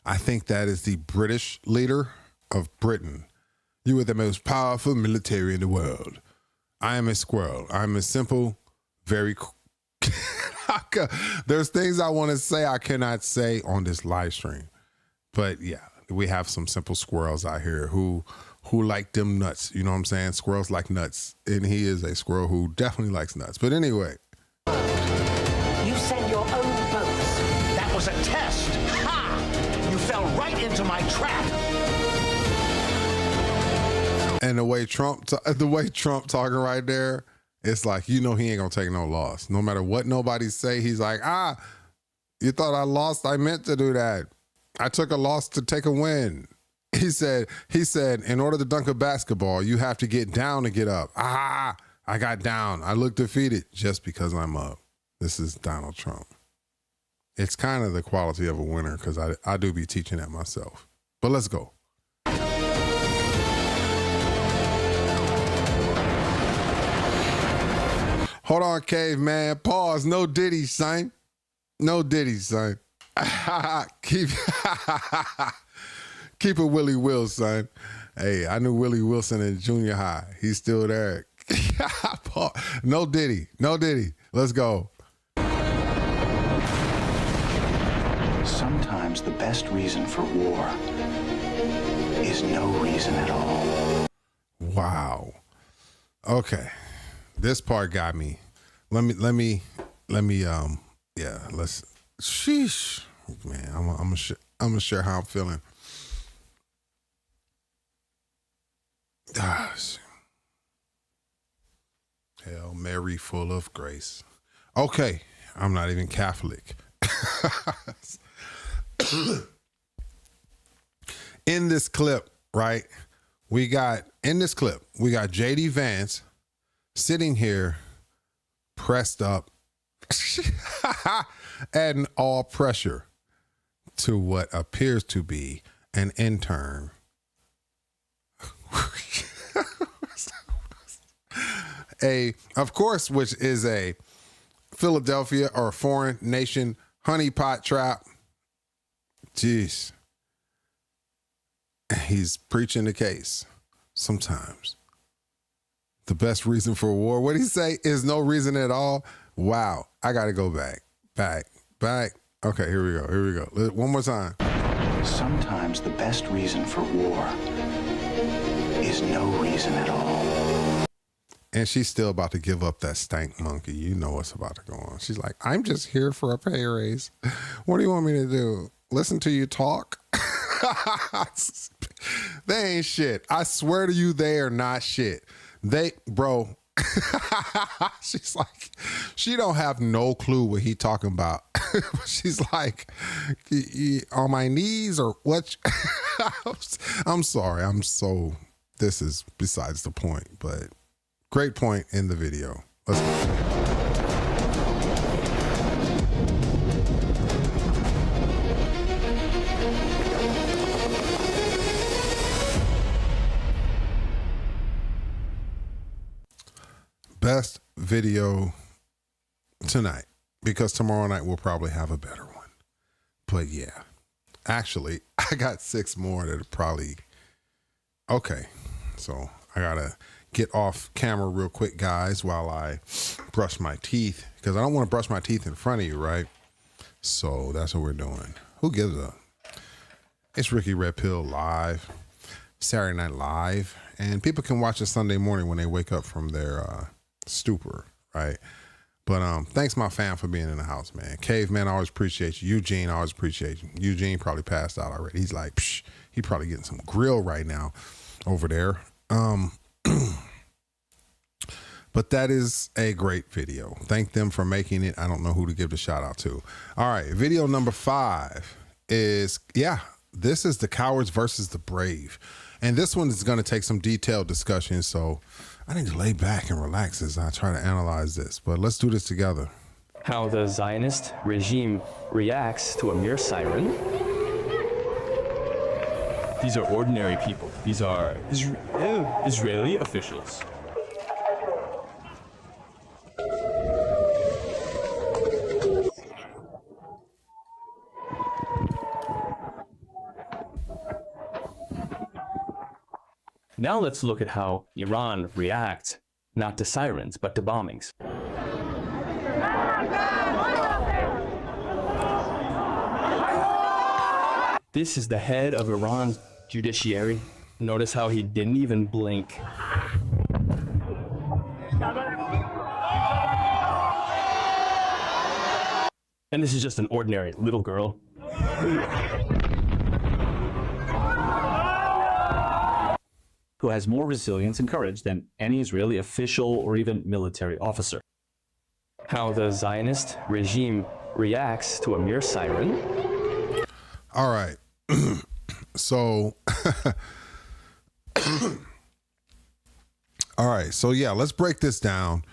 S1: I think that is the British leader of Britain. You are the most powerful military in the world. I am a squirrel. I'm a simple, very... There's things I want to say I cannot say on this live stream. But yeah, we have some simple squirrels out here who like them nuts. You know what I'm saying? Squirrels like nuts. And he is a squirrel who definitely likes nuts. But anyway.
S7: You send your own boats.
S6: That was a test. Ha! You fell right into my trap.
S1: And the way Trump talking right there, it's like, he ain't gonna take no loss. No matter what nobody say, he's like, you thought I lost? I meant to do that. I took a loss to take a win. He said, in order to dunk a basketball, you have to get down to get up. I got down. I look defeated just because I'm up. This is Donald Trump. It's kind of the quality of a winner because I do be teaching that myself. But let's go. Hold on, caveman. Pause. No Diddy, son. No Diddy, son. Keep it Willie Will, son. Hey, I knew Willie Wilson in junior high. He's still there. No Diddy. No Diddy. Let's go.
S6: Sometimes the best reason for war is no reason at all.
S1: Wow. Okay. This part got me. Let me let's sheesh. Man, I'm gonna share how I'm feeling. Gosh. Hail Mary, full of grace. Okay, I'm not even Catholic. In this clip, right? We got JD Vance sitting here pressed up, adding all pressure to what appears to be an intern. Of course, which is a Philadelphia or a foreign nation honeypot trap. Jeez. He's preaching the case. Sometimes the best reason for war, what did he say, is no reason at all. Wow. I got to go back. Okay, here we go. One more time.
S6: Sometimes the best reason for war is no reason at all.
S1: And she's still about to give up that stank monkey. You know what's about to go on. She's like, I'm just here for a pay raise. What do you want me to do? Listen to you talk? They ain't shit. I swear to you, they are not shit. Bro, she's like, she don't have no clue what he talking about. She's like, on my knees or what? I'm sorry. This is besides the point, but great point in the video. Let's go. Best video tonight, because tomorrow night we'll probably have a better one. But yeah, actually, I got 6 more that are probably okay. So I gotta get off camera real quick, guys, while I brush my teeth, because I don't want to brush my teeth in front of you, right? So that's what we're doing. Who gives a? It's Ricky RedPill live, Saturday Night Live, and people can watch it Sunday morning when they wake up from their stupor, right? But thanks my fam for being in the house, man. Caveman, I always appreciate you. Eugene, I always appreciate you. Eugene probably passed out already. He's like, psh, he probably getting some grill right now over there. But that is a great video. Thank them for making it. I don't know who to give the shout out to. All right, video number 5 is, this is the cowards versus the brave. And this one is going to take some detailed discussion, so I need to lay back and relax as I try to analyze this. But let's do this together.
S8: How the Zionist regime reacts to a mere siren.
S9: These are ordinary people. These are Israeli officials.
S8: Now let's look at how Iran reacts, not to sirens, but to bombings. This is the head of Iran's judiciary. Notice how he didn't even blink. And this is just an ordinary little girl.
S10: Who has more resilience and courage than any Israeli official or even military officer.
S8: How the Zionist regime reacts to a mere siren.
S1: All right. So, all right. So yeah, let's break this down,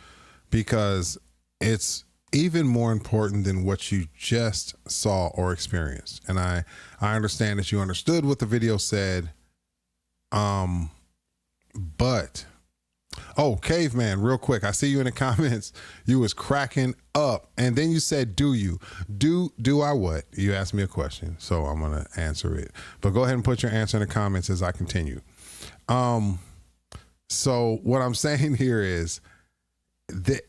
S1: because it's even more important than what you just saw or experienced. And I understand that you understood what the video said. But, oh, Caveman, real quick, I see you in the comments. You was cracking up, and then you said, "Do you do I what?" You asked me a question, so I'm gonna answer it. But go ahead and put your answer in the comments as I continue. So what I'm saying here is that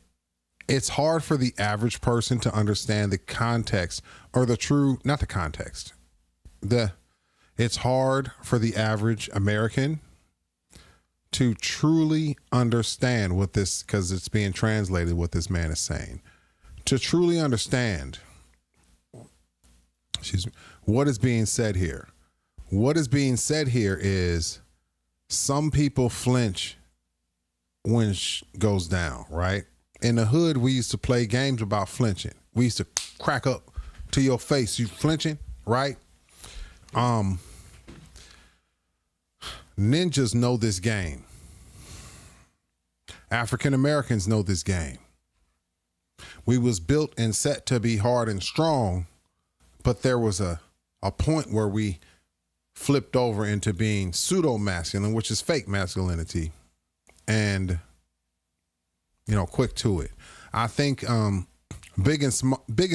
S1: it's hard for the average person to understand the context, or the true, not the context. It's hard for the average American to truly understand what this, because it's being translated, what this man is saying. To truly understand, what is being said here. What is being said here is some people flinch when goes down, right? In the hood, we used to play games about flinching. We used to crack up to your face. You flinching, right? Ninjas know this game. African Americans know this game. We was built and set to be hard and strong, but there was a point where we flipped over into being pseudo masculine, which is fake masculinity, and quick to it. I think big and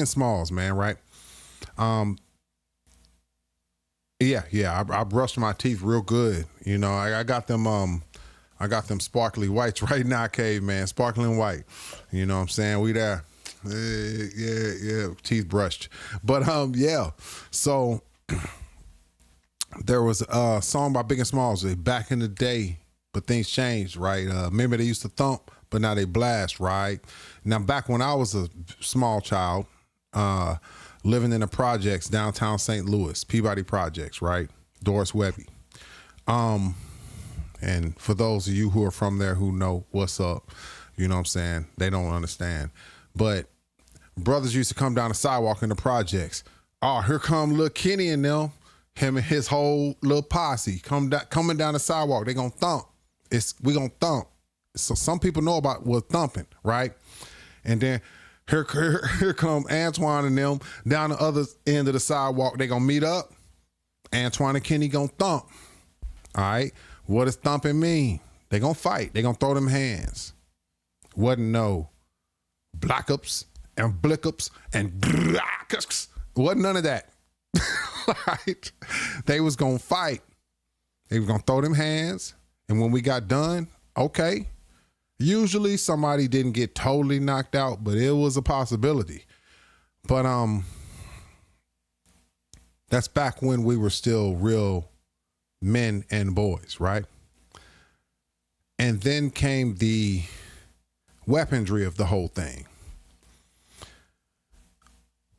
S1: smalls, man, right? I brushed my teeth real good. I got them sparkly whites right now, Caveman, sparkling white. You know what I'm saying? We there. Yeah, teeth brushed. But so there was a song by Big and Smalls back in the day, but things changed, right? Remember they used to thump, but now they blast, right? Now back when I was a small child, living in the projects downtown St. Louis, Peabody Projects, right? Doris Webby. And for those of you who are from there who know what's up, you know what I'm saying? They don't understand. But brothers used to come down the sidewalk in the projects. Oh, here come little Kenny and them. Him and his whole little posse coming down the sidewalk. They gonna thump. We gonna thump. So some people know about what thumping, right? And then here come Antoine and them down the other end of the sidewalk. They gonna meet up. Antoine and Kenny gonna thump. All right. What does thumping mean? They gonna fight. They gonna throw them hands. Wasn't no blackups and blickups and grackups. Wasn't none of that. Right? They was gonna fight. They was gonna throw them hands. And when we got done, okay. Usually somebody didn't get totally knocked out, but it was a possibility. But that's back when we were still real men and boys, right? And then came the weaponry of the whole thing.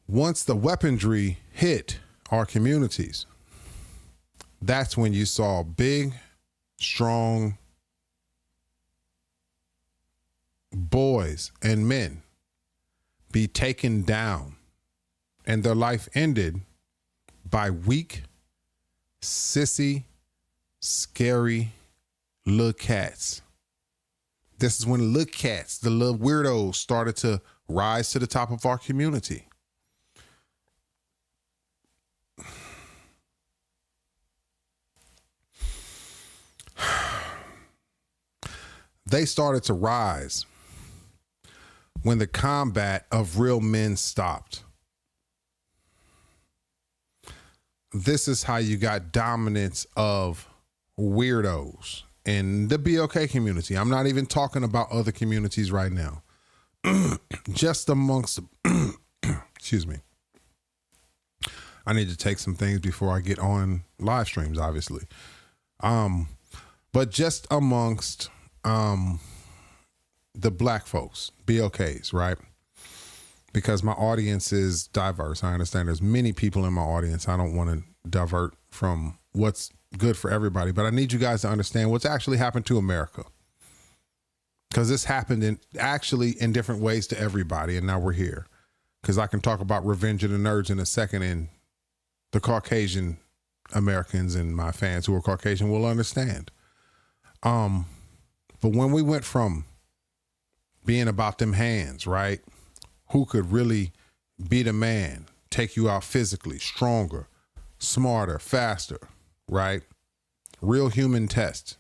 S1: Once the weaponry hit our communities, that's when you saw big, strong boys and men be taken down, and their life ended by weak, sissy, scary little cats. This is when little cats, the little weirdos, started to rise to the top of our community. They started to rise when the combat of real men stopped. This is how you got dominance of weirdos in the BLK community. I'm not even talking about other communities right now. Just amongst, excuse me. I need to take some things before I get on live streams, obviously. But just amongst the black folks, BLKs, right? Because my audience is diverse. I understand there's many people in my audience. I don't want to divert from what's good for everybody, but I need you guys to understand what's actually happened to America. Because this happened in different ways to everybody, and now we're here. Because I can talk about Revenge of the Nerds in a second, and the Caucasian Americans and my fans who are Caucasian will understand. But when we went from being about them hands, right? Who could really beat a man, take you out physically, stronger, smarter, faster, right? Real human test.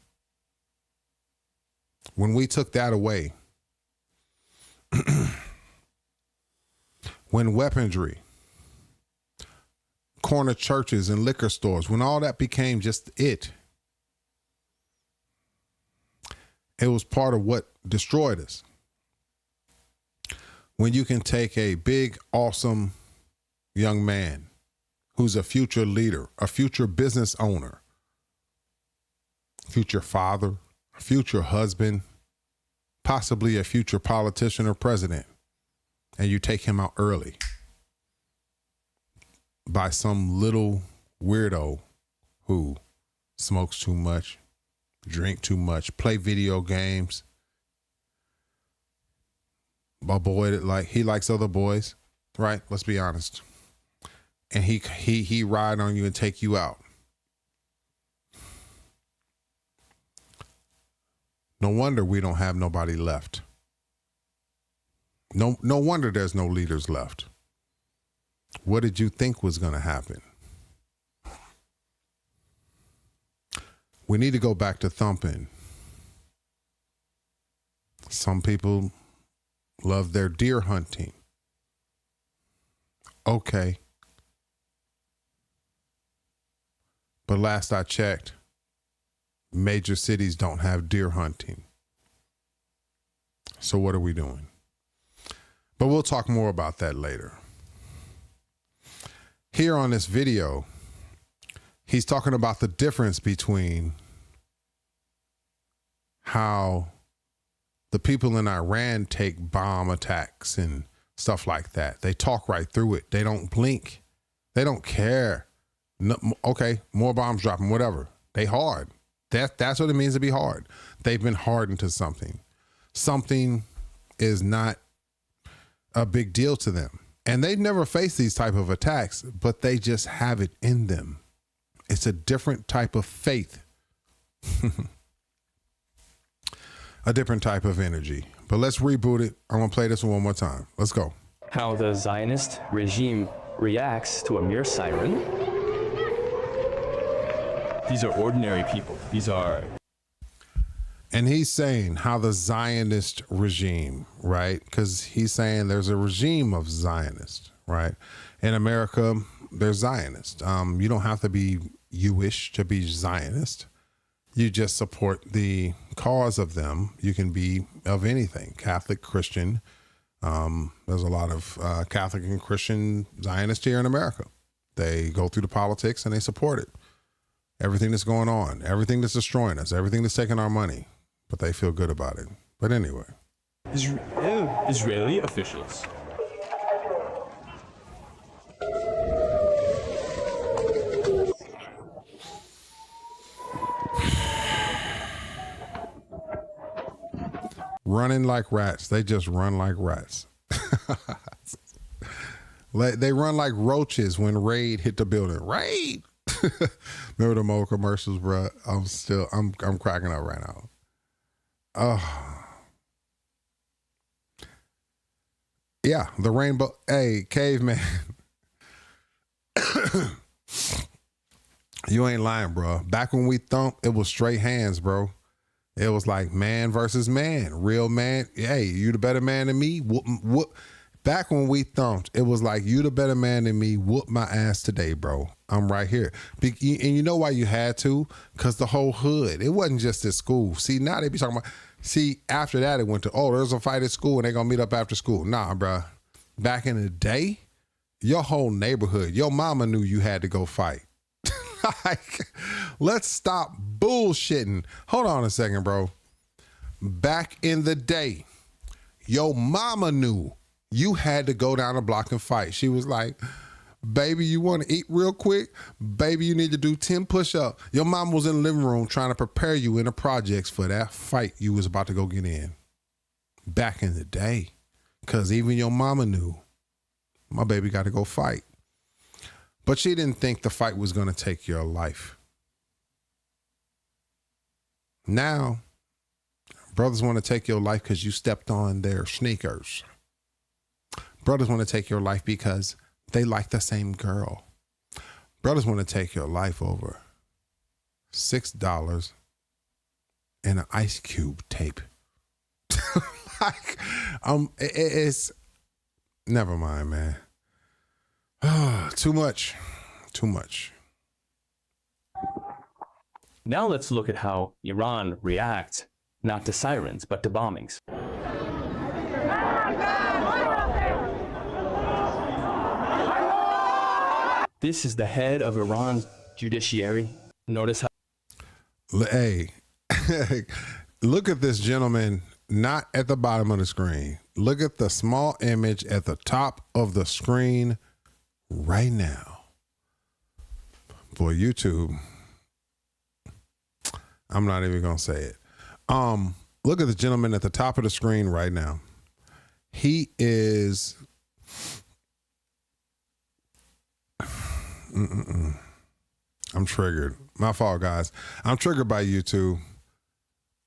S1: When we took that away, when weaponry, corner churches and liquor stores, when all that became just it was part of what destroyed us. When you can take a big, awesome young man who's a future leader, a future business owner, future father, future husband, possibly a future politician or president, and you take him out early by some little weirdo who smokes too much, drink too much, play video games. A boy that he likes other boys, right? Let's be honest. And he ride on you and take you out. No wonder we don't have nobody left. No wonder there's no leaders left. What did you think was going to happen? We need to go back to thumping. Some people love their deer hunting. Okay. But last I checked, major cities don't have deer hunting. So what are we doing? But we'll talk more about that later. Here on this video, he's talking about the difference between how the people in Iran take bomb attacks and stuff like that. They talk right through it. They don't blink. They don't care. No, okay, more bombs dropping, whatever. They hard. That's what it means to be hard. They've been hardened to something. Something is not a big deal to them. And they've never faced these type of attacks, but they just have it in them. It's a different type of faith. A different type of energy. But let's reboot it. I'm going to play this one more time. Let's go.
S8: How the Zionist regime reacts to a mere siren.
S9: These are ordinary people. These are...
S1: And he's saying how the Zionist regime, right? Because he's saying there's a regime of Zionists, right? In America, there's Zionists. You don't have to be Jewish to be Zionist. You just support the cause of them. You can be of anything, Catholic, Christian. There's a lot of Catholic and Christian Zionists here in America. They go through the politics and they support it. Everything that's going on, everything that's destroying us, everything that's taking our money, but they feel good about it. But anyway.
S9: Israeli officials.
S1: Running like rats. They just run like rats. They run like roaches when Raid hit the building. Raid! Remember the old commercials, bro? I'm cracking up right now. Oh. Yeah, the rainbow. Hey, caveman. You ain't lying, bro. Back when we thumped, it was straight hands, bro. It was like man versus man, real man. Hey, you the better man than me? Whoop. Back when we thumped, it was like, you the better man than me. Whoop my ass today, bro. I'm right here. And you know why you had to? Because the whole hood. It wasn't just at school. See, now they be talking about, after that it went to, there's a fight at school and they're going to meet up after school. Nah, bro. Back in the day, your whole neighborhood, your mama knew you had to go fight. Like, let's stop bullshitting. Hold on a second, bro. Back in the day, your mama knew you had to go down the block and fight. She was like, baby, you want to eat real quick? Baby, you need to do 10 push-ups. Your mama was in the living room trying to prepare you in the projects for that fight you was about to go get in. Back in the day, because even your mama knew my baby got to go fight. But she didn't think the fight was going to take your life. Now, brothers want to take your life because you stepped on their sneakers. Brothers want to take your life because they like the same girl. Brothers want to take your life over $6 and an ice cube tape. Like, it's never mind, man. Too much.
S8: Now let's look at how Iran reacts, not to sirens, but to bombings. This is the head of Iran's judiciary. Notice how...
S1: Hey, look at this gentleman, not at the bottom of the screen. Look at the small image at the top of the screen right now. For YouTube, I'm not even going to say it. Look at the gentleman at the top of the screen right now. He is... I'm triggered. My fault, guys. I'm triggered by YouTube.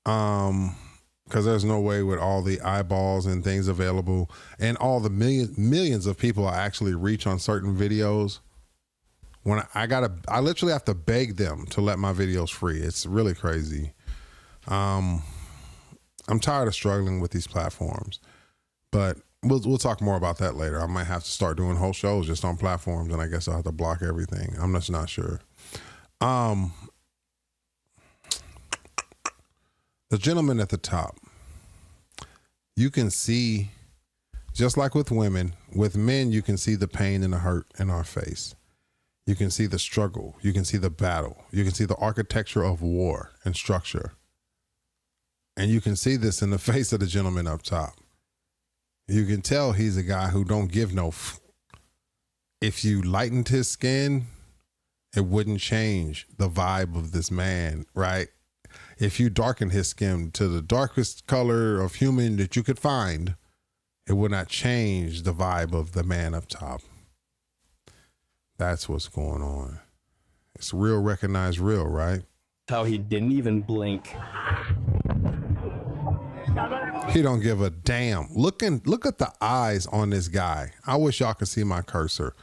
S1: Because there's no way with all the eyeballs and things available and all the millions of people I actually reach on certain videos. When I literally have to beg them to let my videos free. It's really crazy. I'm tired of struggling with these platforms, but we'll talk more about that later. I might have to start doing whole shows just on platforms, and I guess I'll have to block everything. I'm just not sure. The gentleman at the top, you can see, just like with women, with men, you can see the pain and the hurt in our face. You can see the struggle. You can see the battle. You can see the architecture of war and structure. And you can see this in the face of the gentleman up top. You can tell he's a guy who don't give no if you lightened his skin, it wouldn't change the vibe of this man, right? if you darken his skin to the darkest color of human that you could find, it would not change the vibe of the man up top. That's what's going on. It's real, recognize real, right?
S8: How he didn't even blink.
S1: He don't give a damn. Look at the eyes on this guy. I wish y'all could see my cursor,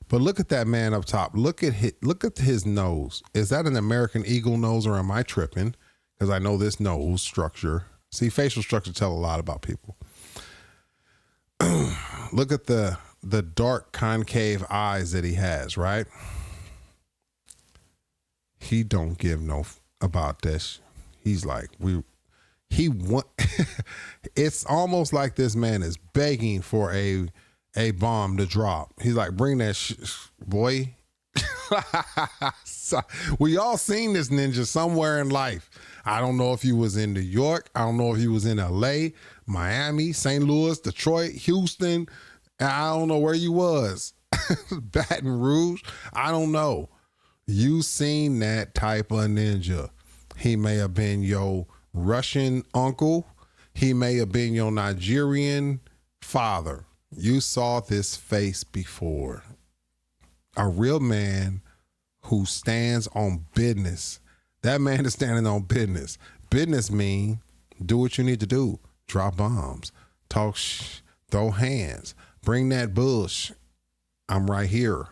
S1: but look at that man up top. Look at his nose. Is that an American Eagle nose, or am I tripping? Because I know this nose structure. See, facial structure tell a lot about people. Look at the dark concave eyes that he has, right? He don't give no about this. He's like, it's almost like this man is begging for a bomb to drop. He's like, bring that boy. So, we all seen this ninja somewhere in life. I don't know if he was in New York. I don't know if he was in LA, Miami, St. Louis, Detroit, Houston. I don't know where you was. Baton Rouge. I don't know. You seen that type of ninja. He may have been your Russian uncle. He may have been your Nigerian father. You saw this face before. A real man who stands on business. That man is standing on business. Business mean do what you need to do. Drop bombs. Talk throw hands. Bring that bush. I'm right here.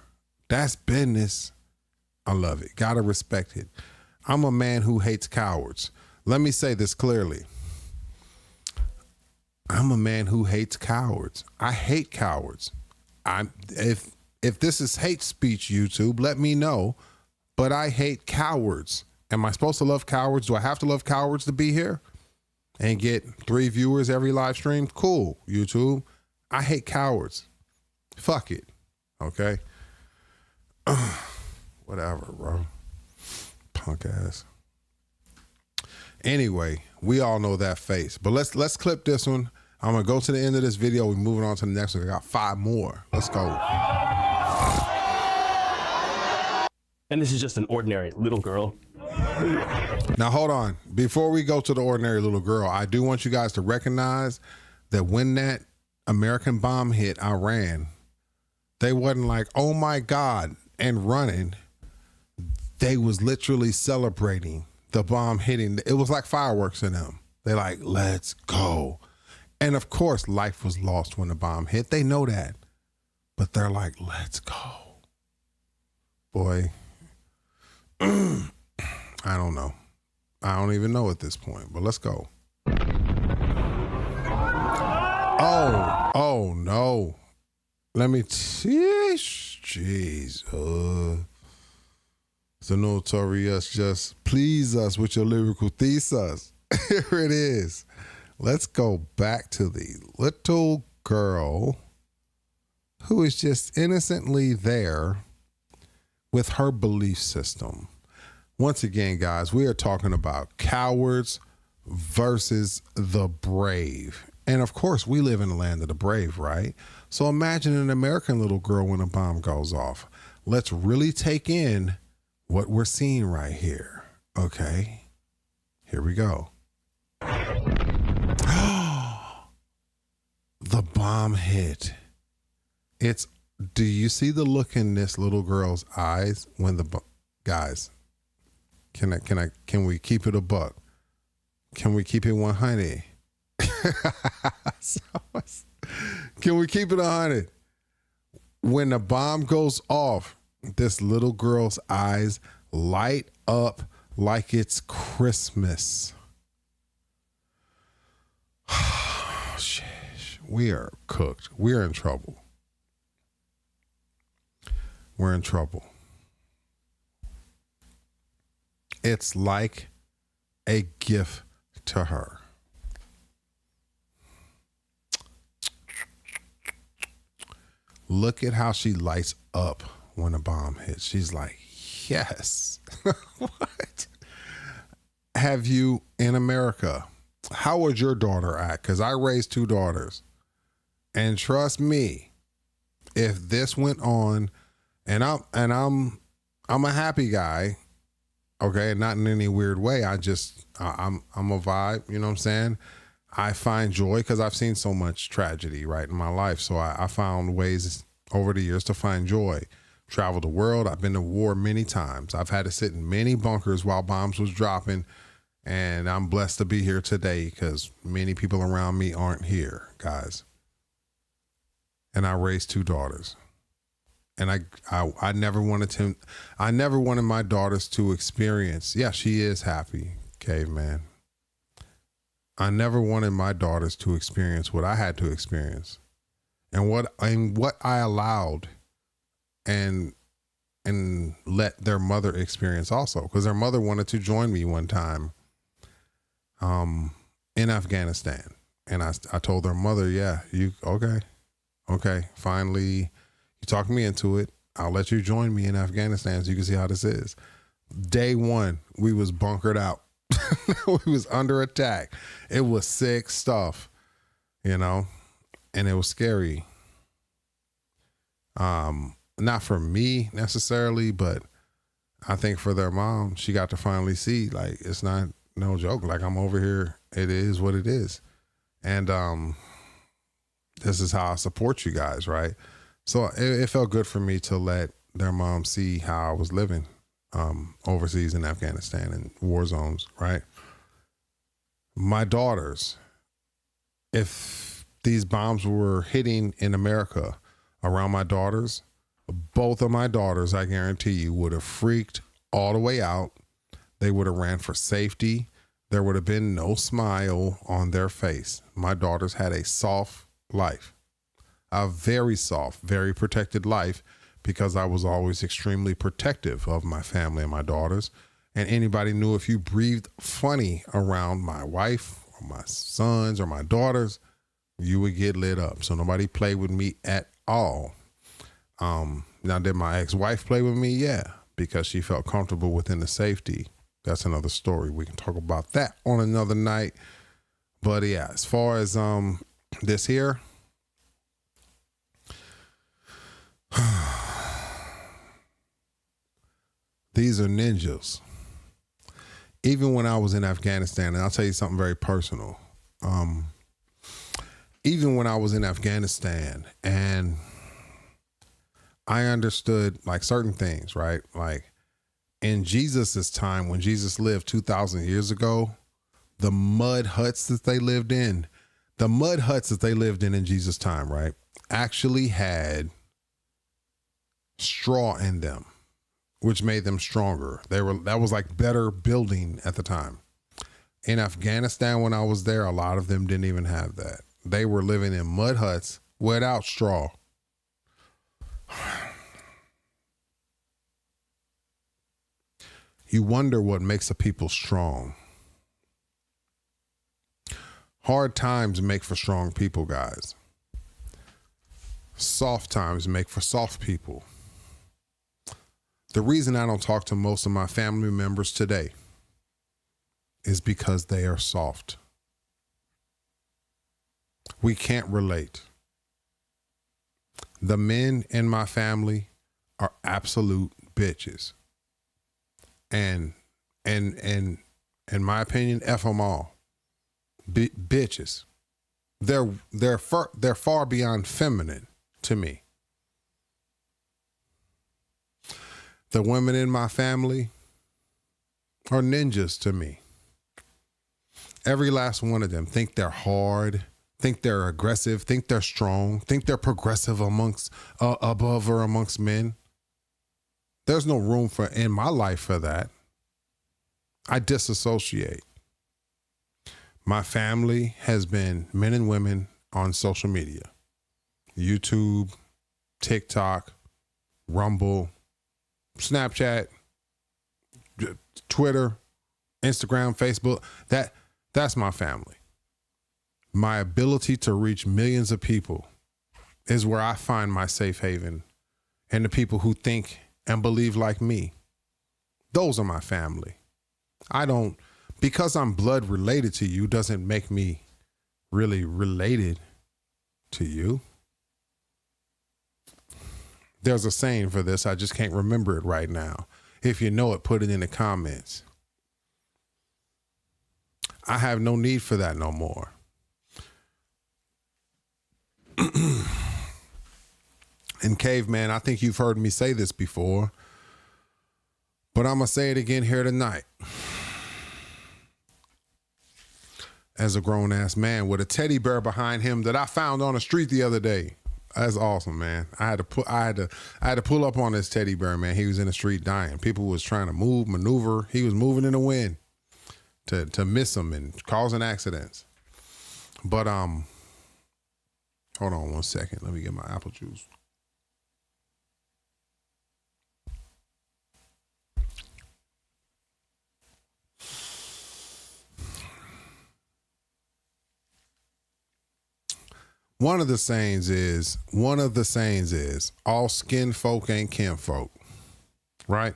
S1: That's business. I love it. Gotta respect it. I'm a man who hates cowards. Let me say this clearly. I'm a man who hates cowards. I hate cowards. If this is hate speech, YouTube, let me know. But I hate cowards. Am I supposed to love cowards? Do I have to love cowards to be here and get 3 viewers every live stream? Cool, YouTube. I hate cowards. Fuck it. Okay. Whatever, bro. Punk ass. Anyway, we all know that face. But let's clip this one. I'm gonna go to the end of this video. We're moving on to the next one. I got 5 more. Let's go.
S8: And this is just an ordinary little girl.
S1: Now hold on. Before we go to the ordinary little girl, I do want you guys to recognize that when that American bomb hit Iran, they wasn't like, oh my God, and running. They was literally celebrating the bomb hitting. It was like fireworks in them. They like, let's go. And of course, life was lost when the bomb hit. They know that. But they're like, let's go. Boy, I don't know. I don't even know at this point, but let's go. Oh no. Let me jeez. The notorious, just please us with your lyrical thesis. Here it is. Let's go back to the little girl who is just innocently there with her belief system. Once again, guys, we are talking about cowards versus the brave. And of course, we live in the land of the brave, right? So imagine an American little girl when a bomb goes off. Let's really take in what we're seeing right here. Okay, here we go. The bomb hit. Do you see the look in this little girl's eyes when guys, can we keep it a buck? Can we keep it 100? Can we keep it 100? When the bomb goes off, this little girl's eyes light up like it's Christmas. We are cooked. We're in trouble. We're in trouble. It's like a gift to her. Look at how she lights up when a bomb hits. She's like, yes. What? Have you in America? How would your daughter act? Because I raised 2 daughters. And trust me, if this went on, and I'm a happy guy, Okay, not in any weird way. I'm a vibe. You know what I'm saying? I find joy because I've seen so much tragedy right in my life. So I found ways over the years to find joy. Traveled the world. I've been to war many times. I've had to sit in many bunkers while bombs was dropping. And I'm blessed to be here today because many people around me aren't here, guys. And I raised 2 daughters. And I never wanted my daughters to experience. Yeah, she is happy, caveman. I never wanted my daughters to experience what I had to experience, and what I allowed, and let their mother experience also, because their mother wanted to join me one time, in Afghanistan, and I told their mother, yeah, you okay, finally, you talked me into it. I'll let you join me in Afghanistan so you can see how this is. Day 1, we was bunkered out. We was under attack. It was sick stuff, and it was scary. Not for me necessarily, but I think for their mom, she got to finally see, like, it's not no joke. Like, I'm over here. It is what it is. And this is how I support you guys, right? So it felt good for me to let their mom see how I was living overseas in Afghanistan and war zones, right? My daughters, if these bombs were hitting in America around my daughters, both of my daughters, I guarantee you, would have freaked all the way out. They would have ran for safety. There would have been no smile on their face. My daughters had a soft life, a very soft, very protected life, because I was always extremely protective of my family and my daughters. And anybody knew if you breathed funny around my wife or my sons or my daughters, you would get lit up. So nobody played with me at all. Now, did my ex-wife play with me? Yeah, because she felt comfortable within the safety. That's another story. We can talk about that on another night. But yeah, as far as this here, these are ninjas. Even when I was in Afghanistan, and I'll tell you something very personal. Even when I was in Afghanistan, and I understood like certain things, right? Like in Jesus's time, when Jesus lived 2,000 years ago, the mud huts that they lived in Jesus' time, right, actually had straw in them, which made them stronger. That was like better building at the time. In Afghanistan, when I was there, a lot of them didn't even have that. They were living in mud huts without straw. You wonder what makes a people strong. Hard times make for strong people, guys. Soft times make for soft people. The reason I don't talk to most of my family members today is because they are soft. We can't relate. The men in my family are absolute bitches. And in my opinion, F them all. Bitches. They're far beyond feminine to me. The women in my family are ninjas to me. Every last one of them think they're hard, think they're aggressive, think they're strong, think they're progressive above or amongst men. There's no room in my life for that. I disassociate. My family has been men and women on social media, YouTube, TikTok, Rumble, Snapchat, Twitter, Instagram, Facebook. That's my family. My ability to reach millions of people is where I find my safe haven, and the people who think and believe like me. Those are my family. Because I'm blood related to you doesn't make me really related to you. There's a saying for this. I just can't remember it right now. If you know it, put it in the comments. I have no need for that no more. And Caveman, I think you've heard me say this before, but I'm going to say it again here tonight. As a grown-ass man with a teddy bear behind him that I found on the street the other day. That's awesome, man. I had to pull up on this teddy bear, man. He was in the street dying. People was trying to maneuver. He was moving in the wind to miss him and causing accidents. But hold on one second. Let me get my apple juice. One of the sayings is, all skin folk ain't kin folk, right?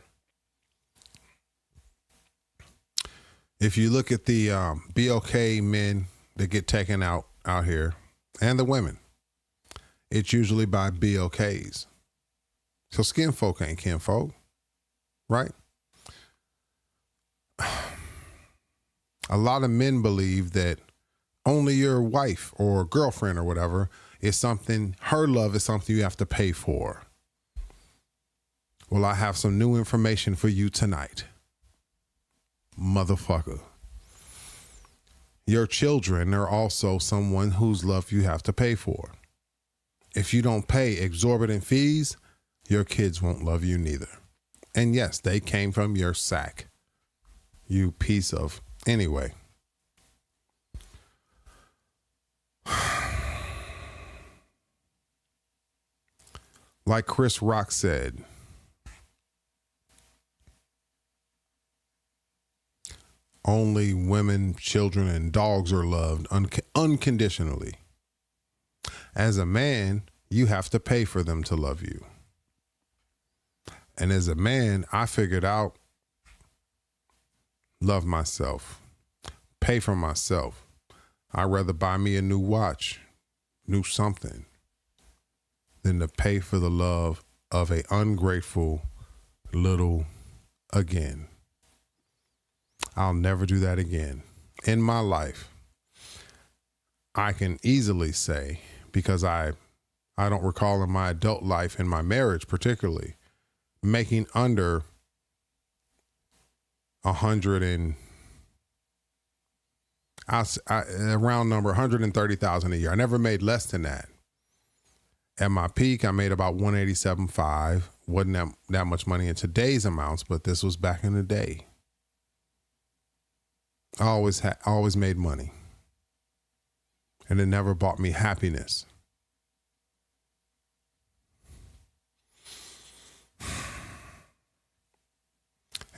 S1: If you look at the BOK men that get taken out here, and the women, it's usually by BOKs. So skin folk ain't kin folk, right? A lot of men believe that only your wife or girlfriend or whatever is something, her love is something you have to pay for. Well, I have some new information for you tonight, motherfucker. Your children are also someone whose love you have to pay for. If you don't pay exorbitant fees, your kids won't love you neither. And yes, they came from your sack. You piece of, anyway. Like Chris Rock said, only women, children, and dogs are loved unconditionally. As a man, you have to pay for them to love you. And as a man, I figured out, love myself, pay for myself. I'd rather buy me a new watch, new something, than to pay for the love of a ungrateful little again. I'll never do that again. In my life, I can easily say, because I don't recall in my adult life, in my marriage particularly, making under 100 and a round number, 130,000 a year. I never made less than that. At my peak, I made about 187.5. Wasn't that much money in today's amounts, but this was back in the day. I always made money, and it never bought me happiness.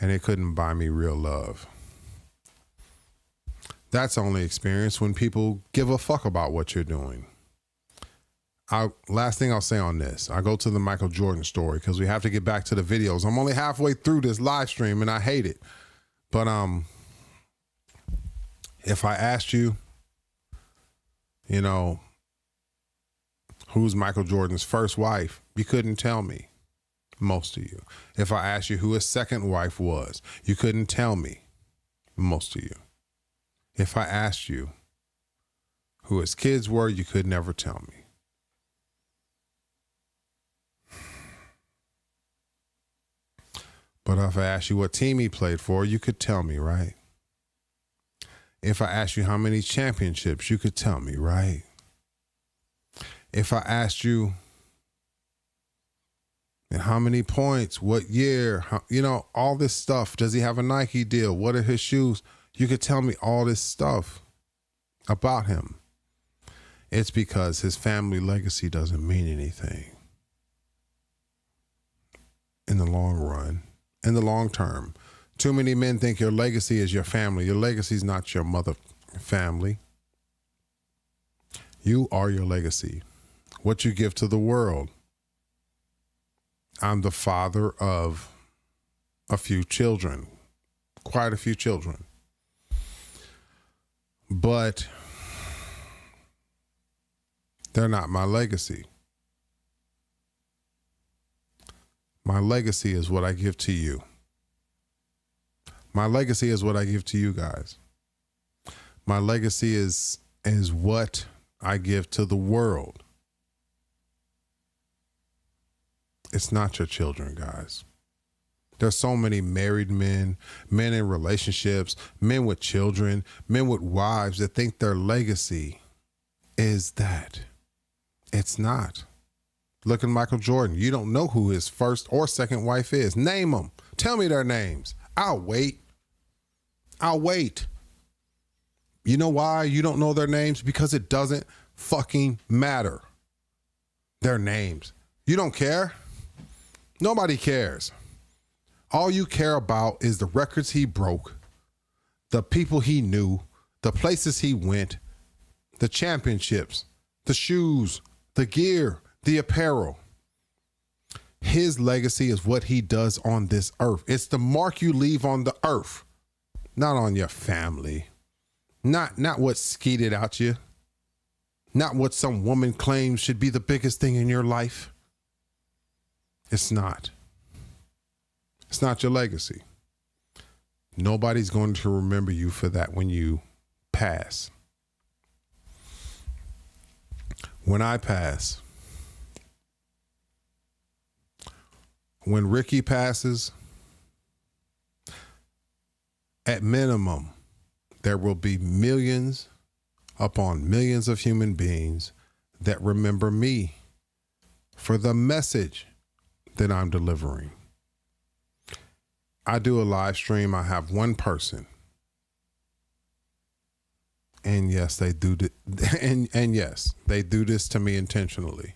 S1: And it couldn't buy me real love. That's only experience when people give a fuck about what you're doing. Last thing I'll say on this, I go to the Michael Jordan story because we have to get back to the videos. I'm only halfway through this live stream and I hate it. But if I asked you, who's Michael Jordan's first wife, you couldn't tell me, most of you. If I asked you who his second wife was, you couldn't tell me, most of you. If I asked you who his kids were, you could never tell me. But if I asked you what team he played for, you could tell me, right? If I asked you how many championships, you could tell me, right? If I asked you how many points, what year, all this stuff. Does he have a Nike deal? What are his shoes? You could tell me all this stuff about him. It's because his family legacy doesn't mean anything in the long run. In the long term, too many men think your legacy is your family. Your legacy is not your mother family. You are your legacy. What you give to the world. I'm the father of a few children, quite a few children. But they're not my legacy. My legacy is what I give to you, My legacy is what I give to you guys. My legacy is what I give to the world. It's not your children, guys. There's so many married men, men in relationships, men with children, men with wives that think their legacy is that. It's not. Look at Michael Jordan. You don't know who his first or second wife is. Name them. Tell me their names. I'll wait. You know why you don't know their names? Because it doesn't fucking matter. Their names. You don't care. Nobody cares. All you care about is the records he broke, the people he knew, the places he went, the championships, the shoes, the gear, the apparel. His legacy is what he does on this earth. It's the mark you leave on the earth, not on your family, not what skeeted out you, not what some woman claims should be the biggest thing in your life. It's not. It's not your legacy. Nobody's going to remember you for that when you pass. When I pass, when Ricky passes, at minimum, there will be millions upon millions of human beings that remember me for the message that I'm delivering. I do a live stream. I have one person. And yes, they do and yes, they do this to me intentionally.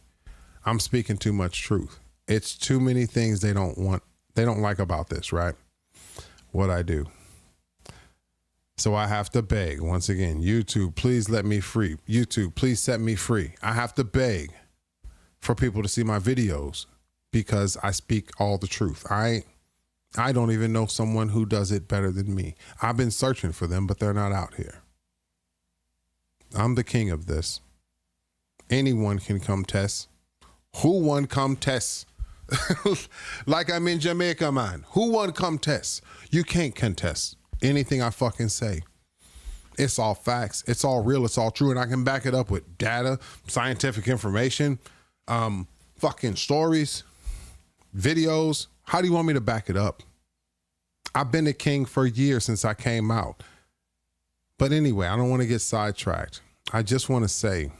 S1: I'm speaking too much truth. It's too many things they don't like about this, right? What I do. So I have to beg. Once again, YouTube, please let me free. YouTube, please set me free. I have to beg for people to see my videos because I speak all the truth. I don't even know someone who does it better than me. I've been searching for them, but they're not out here. I'm the king of this. Anyone can come test. Who won come test? Like I'm in Jamaica, man. Who won come test? You can't contest anything I fucking say. It's all facts. It's all real. It's all true. And I can back it up with data, scientific information, fucking stories, videos. How do you want me to back it up? I've been a king for years since I came out. But anyway, I don't want to get sidetracked. I just want to say,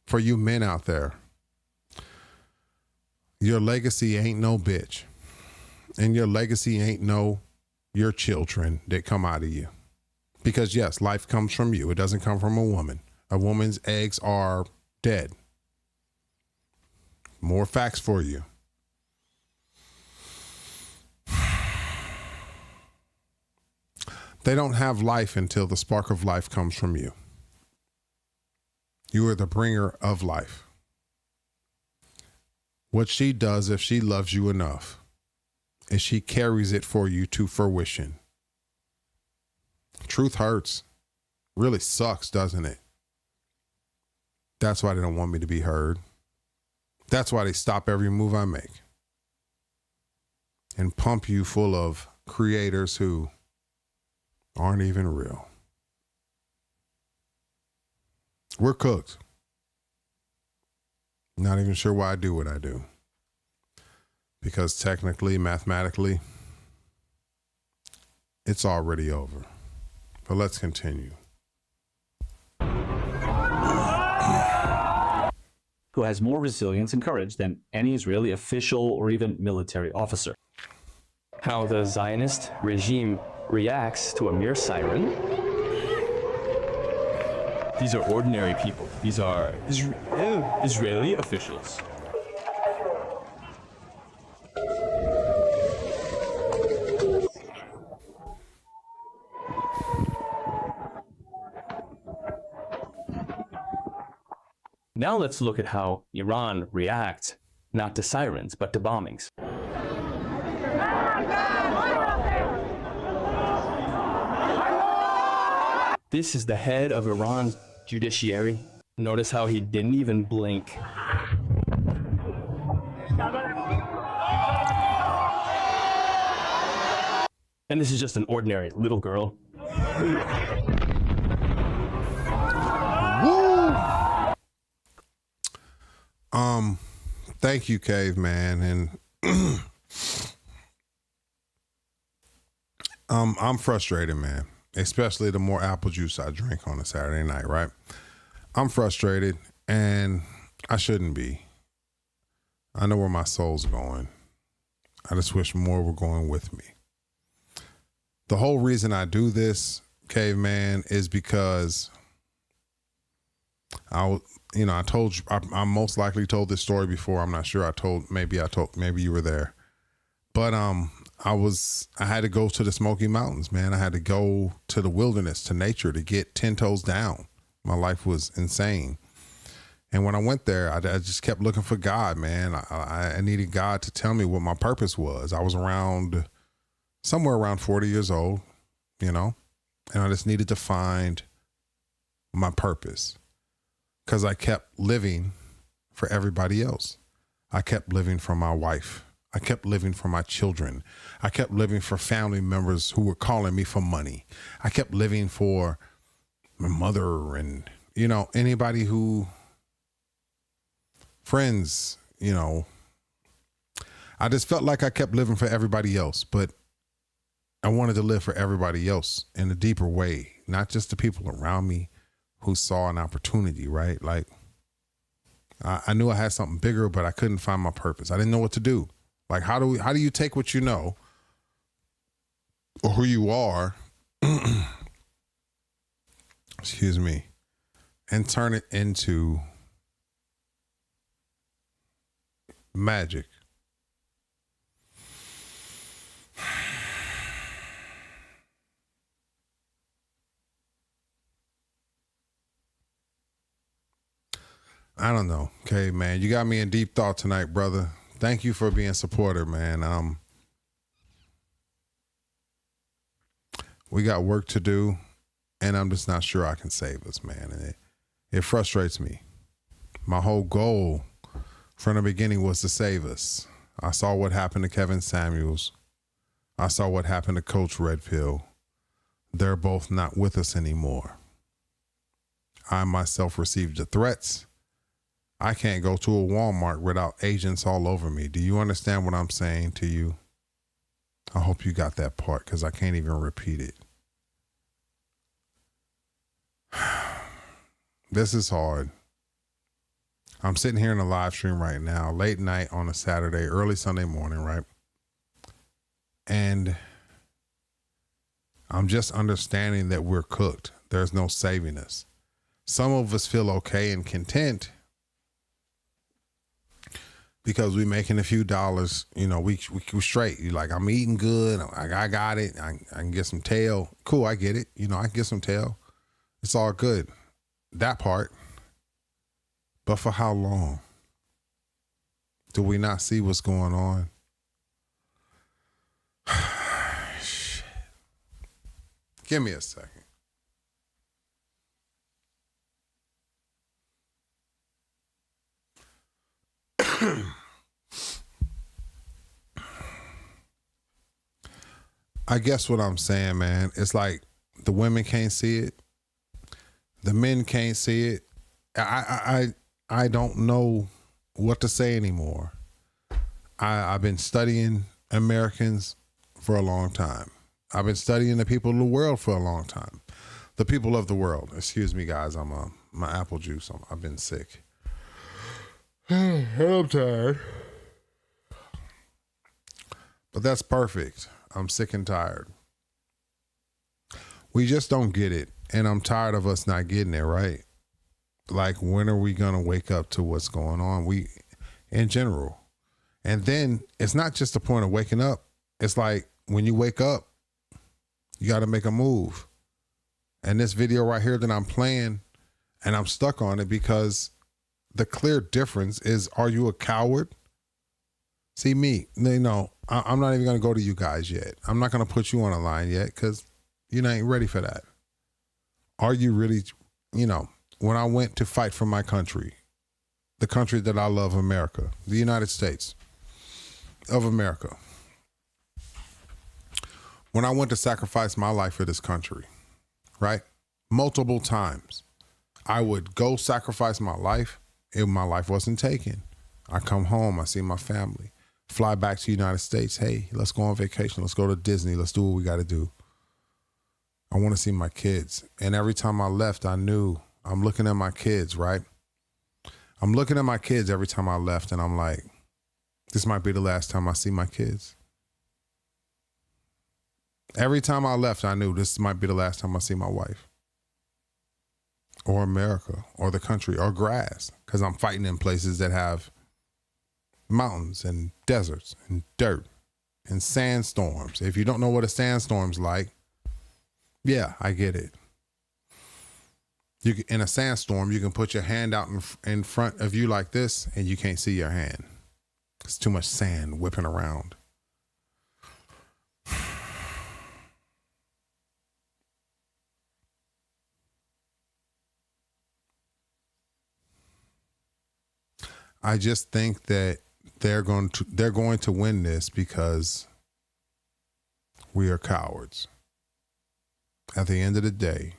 S1: for you men out there, your legacy ain't no bitch. And your legacy ain't no your children that come out of you. Because yes, life comes from you. It doesn't come from a woman. A woman's eggs are dead. More facts for you. They don't have life until the spark of life comes from you. You are the bringer of life. What she does, if she loves you enough, is she carries it for you to fruition. Truth hurts. Really sucks, doesn't it? That's why they don't want me to be heard. That's why they stop every move I make and pump you full of creators who aren't even real. We're cooked. Not even sure why I do what I do. Because technically, mathematically, it's already over. But let's continue.
S10: Who has more resilience and courage than any Israeli official or even military officer.
S8: How the Zionist regime reacts to a mere siren.
S9: These are ordinary people. These are Israeli officials.
S8: Now let's look at how Iran reacts, not to sirens, but to bombings. This is the head of Iran's judiciary. Notice how he didn't even blink. And this is just an ordinary little girl.
S1: Woo! Thank you, Caveman, and I'm frustrated, man. Especially the more apple juice I drink on a Saturday night, right? I'm frustrated, and I shouldn't be. I know where my soul's going. I just wish more were going with me. The whole reason I do this, Caveman, is because I told you, I most likely told this story before. I'm not sure. Maybe you were there. But I had to go to the Smoky Mountains, man. I had to go to the wilderness, to nature, to get 10 toes down. My life was insane. And when I went there, I just kept looking for God, man. I needed God to tell me what my purpose was. I was somewhere around 40 years old, and I just needed to find my purpose, because I kept living for everybody else. I kept living for my wife. I kept living for my children. I kept living for family members who were calling me for money. I kept living for my mother and, anybody friends, I just felt like I kept living for everybody else, but I wanted to live for everybody else in a deeper way, not just the people around me who saw an opportunity, right? Like I knew I had something bigger, but I couldn't find my purpose. I didn't know what to do. Like, how do you take what you know or who you are, excuse me, and turn it into magic? I don't know. Okay, man, you got me in deep thought tonight, brother. Thank you for being supportive, man. We got work to do, and I'm just not sure I can save us, man. And it frustrates me. My whole goal from the beginning was to save us. I saw what happened to Kevin Samuels. I saw what happened to Coach RedPill. They're both not with us anymore. I myself received the threats. I can't go to a Walmart without agents all over me. Do you understand what I'm saying to you? I hope you got that part, because I can't even repeat it. This is hard. I'm sitting here in a live stream right now, late night on a Saturday, early Sunday morning, right? And I'm just understanding that we're cooked. There's no saving us. Some of us feel okay and content because we making a few dollars, we straight. You like, I'm eating good. I got it. I can get some tail. Cool, I get it. I can get some tail. It's all good. That part. But for how long? Do we not see what's going on? Shit. Give me a second. I guess what I'm saying, man, it's like the women can't see it. The men can't see it. I don't know what to say anymore. I've been studying Americans for a long time. I've been studying the people of the world for a long time. The people of the world. Excuse me, guys. My apple juice. I've been sick. I'm tired. But that's perfect. I'm sick and tired. We just don't get it. And I'm tired of us not getting it, right? Like, when are we going to wake up to what's going on? In general. And then it's not just the point of waking up. It's like, when you wake up, you got to make a move. And this video right here that I'm playing, and I'm stuck on it because the clear difference is, are you a coward? See me, I'm not even going to go to you guys yet. I'm not going to put you on a line yet because you ain't ready for that. Are you really, when I went to fight for my country, the country that I love, America, the United States of America, when I went to sacrifice my life for this country, right? Multiple times. I would go sacrifice my life and my life wasn't taken. I come home, I see my family, fly back to the United States. Hey, let's go on vacation. Let's go to Disney. Let's do what we got to do. I want to see my kids. And every time I left, I knew I'm looking at my kids, right? I'm looking at my kids every time I left, and I'm like, this might be the last time I see my kids. Every time I left, I knew this might be the last time I see my wife. Or America, or the country, or grass, because I'm fighting in places that have mountains and deserts and dirt and sandstorms. If you don't know what a sandstorm's like, yeah, I get it. In a sandstorm, you can put your hand out in front of you like this, and you can't see your hand. It's too much sand whipping around. I just think that they're going to win this because we are cowards. At the end of the day,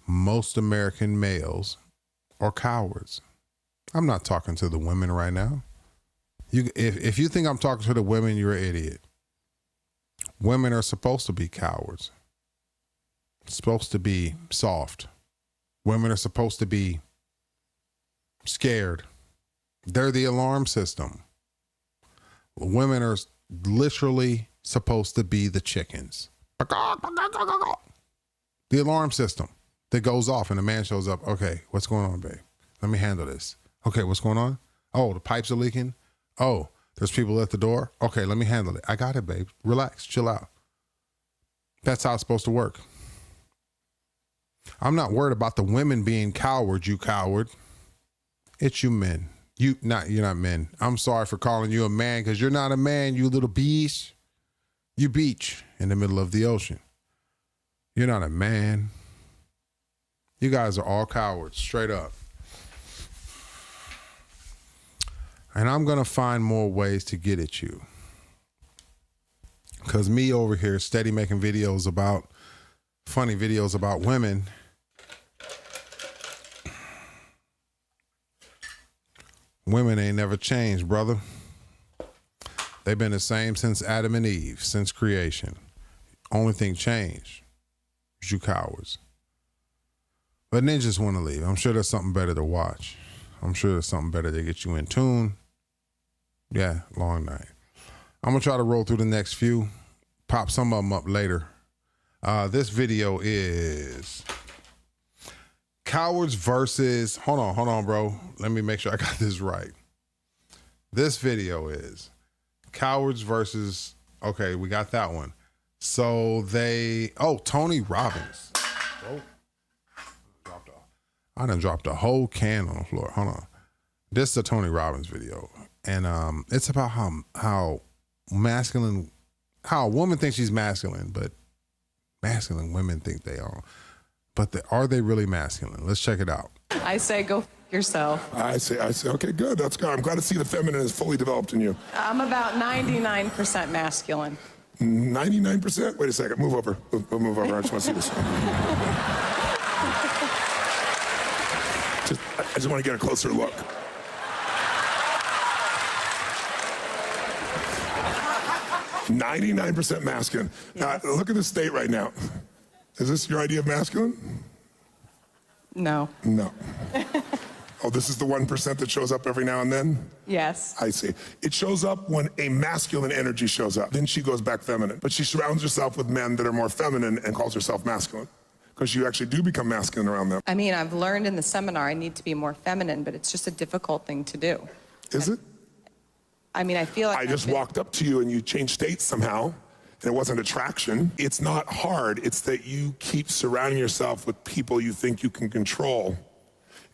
S1: most American males are cowards. I'm not talking to the women right now. If you think I'm talking to the women, you're an idiot. Women are supposed to be cowards. Supposed to be soft. Women are supposed to be scared. They're the alarm system. Women are literally supposed to be the chickens. The alarm system that goes off and the man shows up. Okay, what's going on, babe? Let me handle this. Okay, what's going on? Oh, the pipes are leaking. Oh, there's people at the door. Okay, let me handle it. I got it, babe. Relax, chill out. That's how it's supposed to work. I'm not worried about the women being cowards, you coward. It's you men. You're not men. I'm sorry for calling you a man because you're not a man, you little beast. You beach in the middle of the ocean. You're not a man. You guys are all cowards, straight up. And I'm going to find more ways to get at you. Because me over here steady making videos about, funny videos about women. Women ain't never changed, brother. They've been the same since Adam and Eve, since creation. Only thing changed is you cowards. But ninjas want to leave. I'm sure there's something better to watch. I'm sure there's something better to get you in tune. Yeah, long night. I'm going to try to roll through the next few. Pop some of them up later. This video is cowards versus, hold on, bro. Let me make sure I got this right. This video is cowards versus, okay, we got that one. So Tony Robbins. Oh, I done dropped a whole can on the floor. Hold on. This is a Tony Robbins video. And it's about how masculine, how a woman thinks she's masculine, but masculine women think they are. But are they really masculine? Let's check it out.
S11: I say go yourself.
S12: I say, okay, good. That's good. I'm glad to see the feminine is fully developed in you.
S11: I'm about 99% masculine.
S12: 99%? Wait a second. Move over. Move over. I just want to see this. I just want to get a closer look. "99% masculine." Yes. Look at the state right now. Is this your idea of masculine?
S11: No.
S12: No. Oh, this is the 1% that shows up every now and then?
S11: Yes.
S12: I see. It shows up when a masculine energy shows up. Then she goes back feminine. But she surrounds herself with men that are more feminine and calls herself masculine. Because you actually do become masculine around them.
S11: I mean, I've learned in the seminar I need to be more feminine, but it's just a difficult thing to do.
S12: Is it?
S11: I mean, I feel like
S12: I just walked up to you and you changed states somehow. And it wasn't attraction. It's not hard. It's that you keep surrounding yourself with people you think you can control.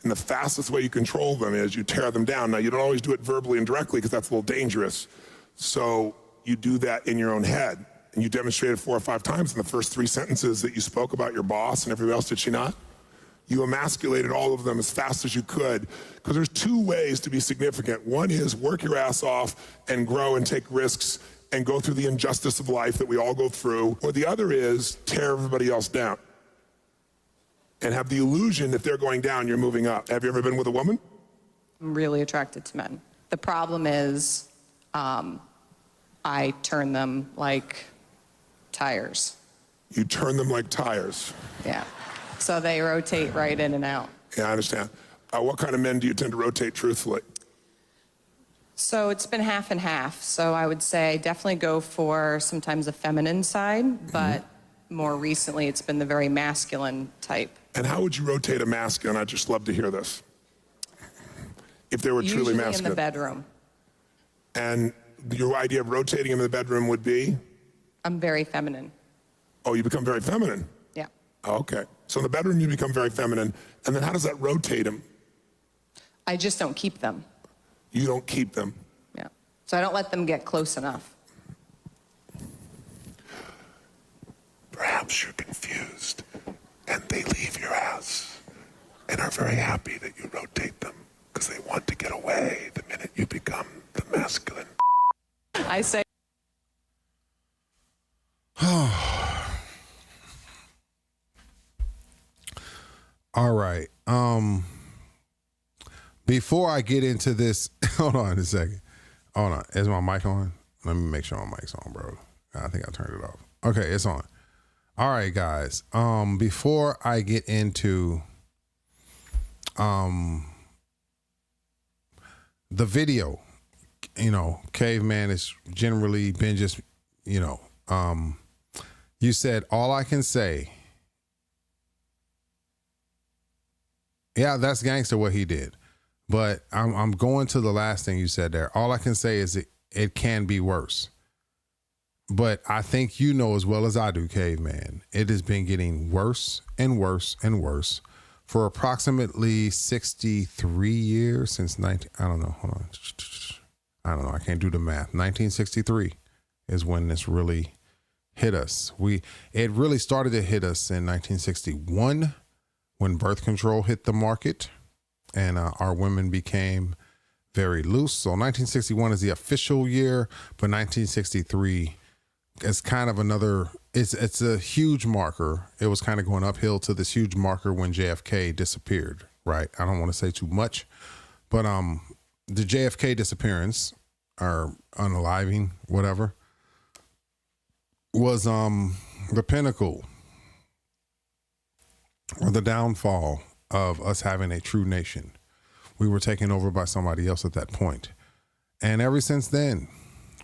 S12: And the fastest way you control them is you tear them down. Now, you don't always do it verbally and directly because that's a little dangerous. So you do that in your own head. And you demonstrated 4 or 5 times in the first 3 sentences that you spoke about your boss and everybody else, did she not? You emasculated all of them as fast as you could. Because there's 2 ways to be significant. One is work your ass off and grow and take risks and go through the injustice of life that we all go through, or the other is tear everybody else down and have the illusion if they're going down, you're moving up. Have you ever been with a woman?
S11: I'm really attracted to men. The problem is I turn them like tires.
S12: You turn them like tires.
S11: Yeah. So they rotate right in and out.
S12: Yeah, I understand. What kind of men do you tend to rotate truthfully?
S11: So it's been half and half. So I would say definitely go for sometimes a feminine side, but more recently it's been the very masculine type.
S12: And how would you rotate a masculine? I'd just love to hear this. If they were truly
S11: Usually
S12: masculine.
S11: in the bedroom.
S12: And your idea of rotating him in the bedroom would be?
S11: I'm very feminine.
S12: Oh, you become very feminine?
S11: Yeah.
S12: Okay. So in the bedroom you become very feminine. And then how does that rotate him?
S11: I just don't keep them.
S12: You don't keep them.
S11: Yeah. So I don't let them get close enough.
S12: Perhaps you're confused and they leave your house and are very happy that you rotate them because they want to get away the minute you become the masculine.
S11: I say.
S1: All right. Before I get into this, hold on a second. Hold on. Is my mic on? Let me make sure my mic's on, bro. I think I turned it off. Okay, it's on. All right, guys. Before I get into the video, Caveman has generally been just, you said all I can say. Yeah, that's gangster what he did. But I'm going to the last thing you said there. All I can say is it can be worse. But I think you know as well as I do, Caveman, it has been getting worse and worse and worse for approximately 63 years since I don't know. Hold on. I don't know. I can't do the math. 1963 is when this really hit us. It really started to hit us in 1961 when birth control hit the market and our women became very loose. So 1961 is the official year, but 1963 is kind of another, it's a huge marker. It was kind of going uphill to this huge marker when JFK disappeared, right? I don't want to say too much, but the JFK disappearance or unaliving, whatever, was the pinnacle or the downfall of us having a true nation. We were taken over by somebody else at that point. And ever since then,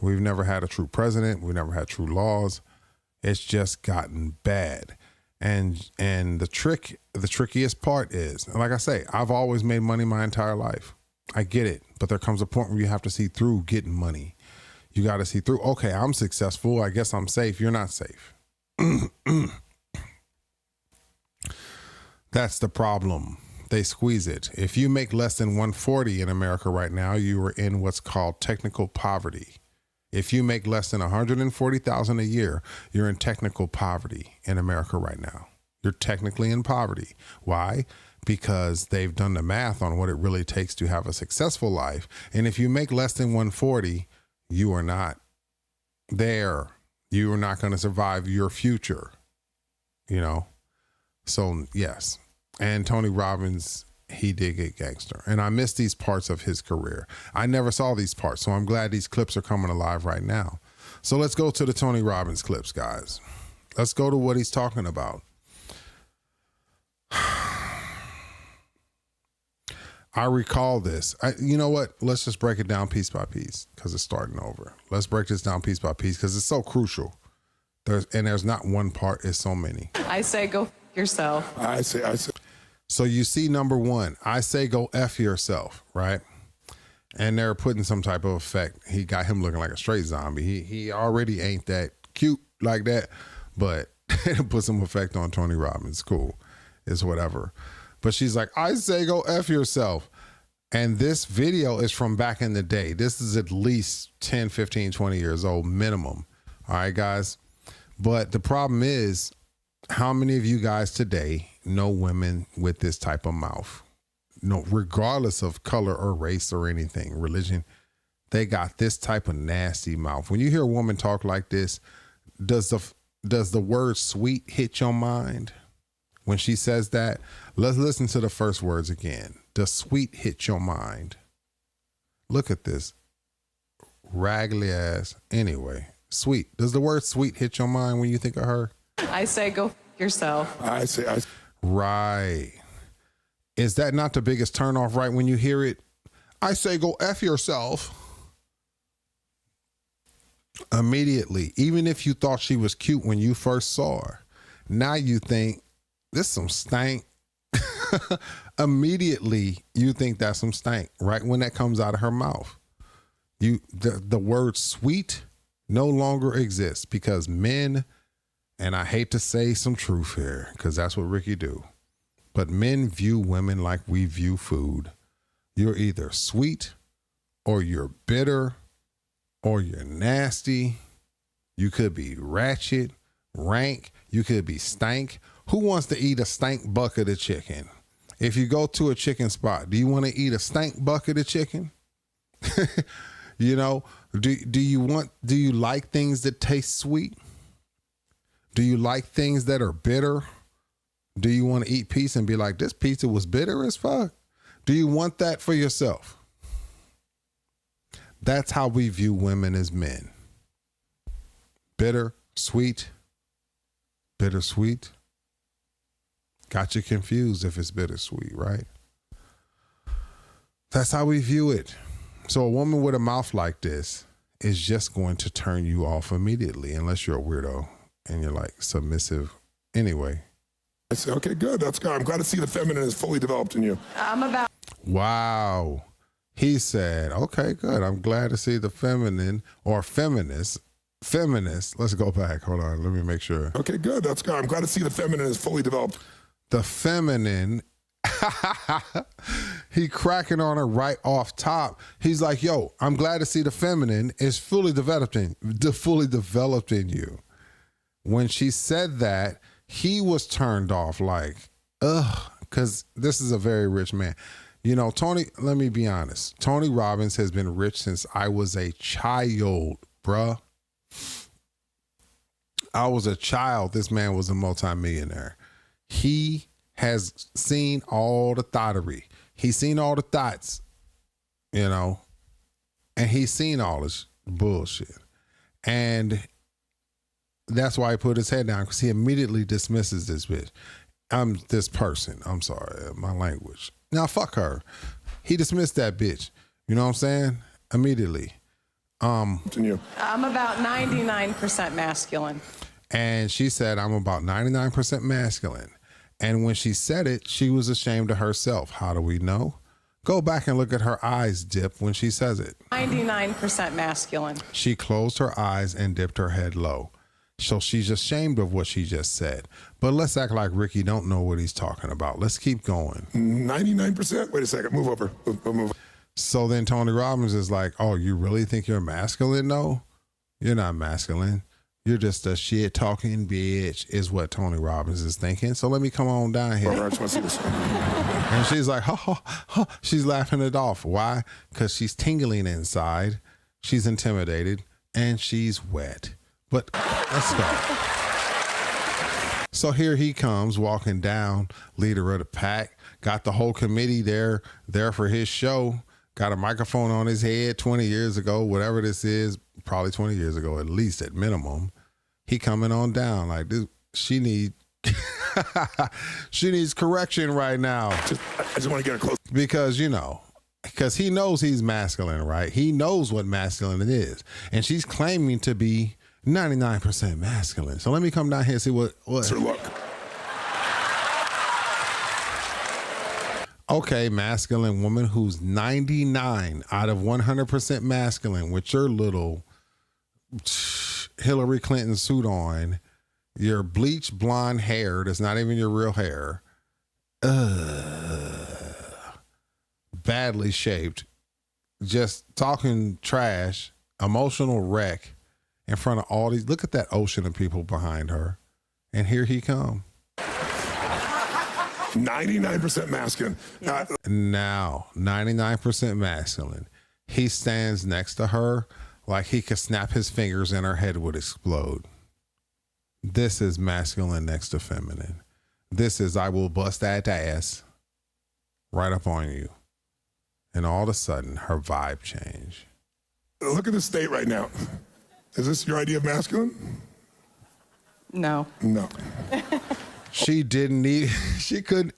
S1: we've never had a true president. We've never had true laws. It's just gotten bad. And the trickiest part is, like I say, I've always made money my entire life. I get it. But there comes a point where you have to see through getting money. You got to see through, okay, I'm successful. I guess I'm safe. You're not safe. That's the problem. They squeeze it. If you make less than 140 in America right now, you are in what's called technical poverty. If you make less than 140,000 a year, you're in technical poverty in America right now. You're technically in poverty. Why? Because they've done the math on what it really takes to have a successful life. And if you make less than 140, you are not there. You are not going to survive your future, So yes. And Tony Robbins, he did get gangster. And I missed these parts of his career. I never saw these parts. So I'm glad these clips are coming alive right now. So let's go to the Tony Robbins clips, guys. Let's go to what he's talking about. I recall this. You know what? Let's just break it down piece by piece because it's starting over. Let's break this down piece by piece because it's so crucial. There's not one part, it's so many.
S11: I say go yourself.
S12: I say.
S1: So you see, number one, I say go F yourself, right? And they're putting some type of effect. He got him looking like a straight zombie. He already ain't that cute like that, but put some effect on Tony Robbins. Cool. It's whatever. But she's like, I say go F yourself. And this video is from back in the day. This is at least 10, 15, 20 years old minimum. All right, guys. But the problem is, how many of you guys today know women with this type of mouth? No, regardless of color or race or anything, religion, they got this type of nasty mouth. When you hear a woman talk like this, does the word sweet hit your mind? When she says that, let's listen to the first words again. Does sweet hit your mind? Look at this raggedy ass. Anyway, sweet. Does the word sweet hit your mind when you think of her?
S11: I say go yourself.
S1: Right. Is that not the biggest turnoff right when you hear it? I say go F yourself. Immediately, even if you thought she was cute when you first saw her, now you think this some stank. Immediately, you think that's some stank right when that comes out of her mouth. The word sweet no longer exists because men, and I hate to say some truth here because that's what Ricky do, but men view women like we view food. You're either sweet or you're bitter or you're nasty. You could be ratchet, rank. You could be stank. Who wants to eat a stank bucket of chicken? If you go to a chicken spot, do you want to eat a stank bucket of chicken? You know, do you like things that taste sweet? Do you like things that are bitter? Do you want to eat pizza and be like, this pizza was bitter as fuck? Do you want that for yourself? That's how we view women as men. Bitter, sweet, bittersweet. Got you confused if it's bittersweet, right? That's how we view it. So a woman with a mouth like this is just going to turn you off immediately unless you're a weirdo and you're like submissive. Anyway.
S12: I say, okay, good. That's good. I'm glad to see the feminine is fully developed in you.
S11: I'm about.
S1: Wow. He said, okay, good. I'm glad to see the feminine or feminist. Let's go back. Hold on. Let me make sure.
S12: Okay, good. That's good. I'm glad to see the feminine is fully developed.
S1: The feminine. He cracking on her right off top. He's like, yo, I'm glad to see the feminine is fully developed in you. When she said that, he was turned off like, ugh, because this is a very rich man. You know, Tony, let me be honest. Tony Robbins has been rich since I was a child, bruh. I was a child. This man was a multimillionaire. He has seen all the thottery. He's seen all the thoughts, you know, and he's seen all this bullshit. And that's why he put his head down, because he immediately dismisses this bitch. This person. I'm sorry, my language. Now, fuck her. He dismissed that bitch. You know what I'm saying? Immediately.
S12: Continue.
S11: I'm about 99% masculine.
S1: And she said, I'm about 99% masculine. And when she said it, she was ashamed of herself. How do we know? Go back and look at her eyes dip when she says it.
S11: 99% masculine.
S1: She closed her eyes and dipped her head low. So she's ashamed of what she just said. But let's act like Ricky don't know what he's talking about. Let's keep going.
S12: 99%? Wait a second. Move over. Move.
S1: So then Tony Robbins is like, oh, you really think you're masculine? No, you're not masculine. You're just a shit talking bitch is what Tony Robbins is thinking. So let me come on down here.
S12: I just want to see this.
S1: And she's like, ha, ha, ha. She's laughing it off. Why? Because she's tingling inside. She's intimidated and she's wet. But let's go. So here he comes walking down, leader of the pack, got the whole committee there for his show, got a microphone on his head 20 years ago, whatever this is, probably 20 years ago, at least at minimum. He coming on down like this. She needs correction right now.
S12: I just want to get her close.
S1: Because, you know, because he knows he's masculine, right? He knows what masculine it is. And she's claiming to be 99% masculine. So let me come down here and see what.
S12: Sir, look.
S1: Okay, masculine woman who's 99 out of 100% masculine with your little Hillary Clinton suit on, your bleached blonde hair that's not even your real hair, badly shaped, just talking trash, emotional wreck in front of all these. Look at that ocean of people behind her. And here he come.
S12: 99% masculine.
S1: Now, 99% masculine. He stands next to her like he could snap his fingers and her head would explode. This is masculine next to feminine. This is I will bust that ass right up on you. And all of a sudden, her vibe changed.
S12: Look at the state right now. Is this your idea of masculine?
S11: No.
S12: No.
S1: She didn't need, she couldn't,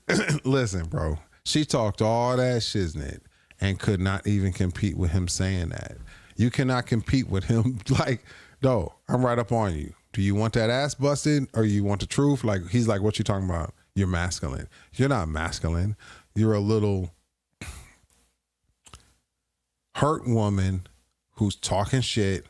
S1: listen, bro. She talked all that shiznit and could not even compete with him saying that. You cannot compete with him. Like, no, I'm right up on you. Do you want that ass busted or you want the truth? Like, he's like, what you talking about? You're masculine. You're not masculine. You're a little hurt woman who's talking shit,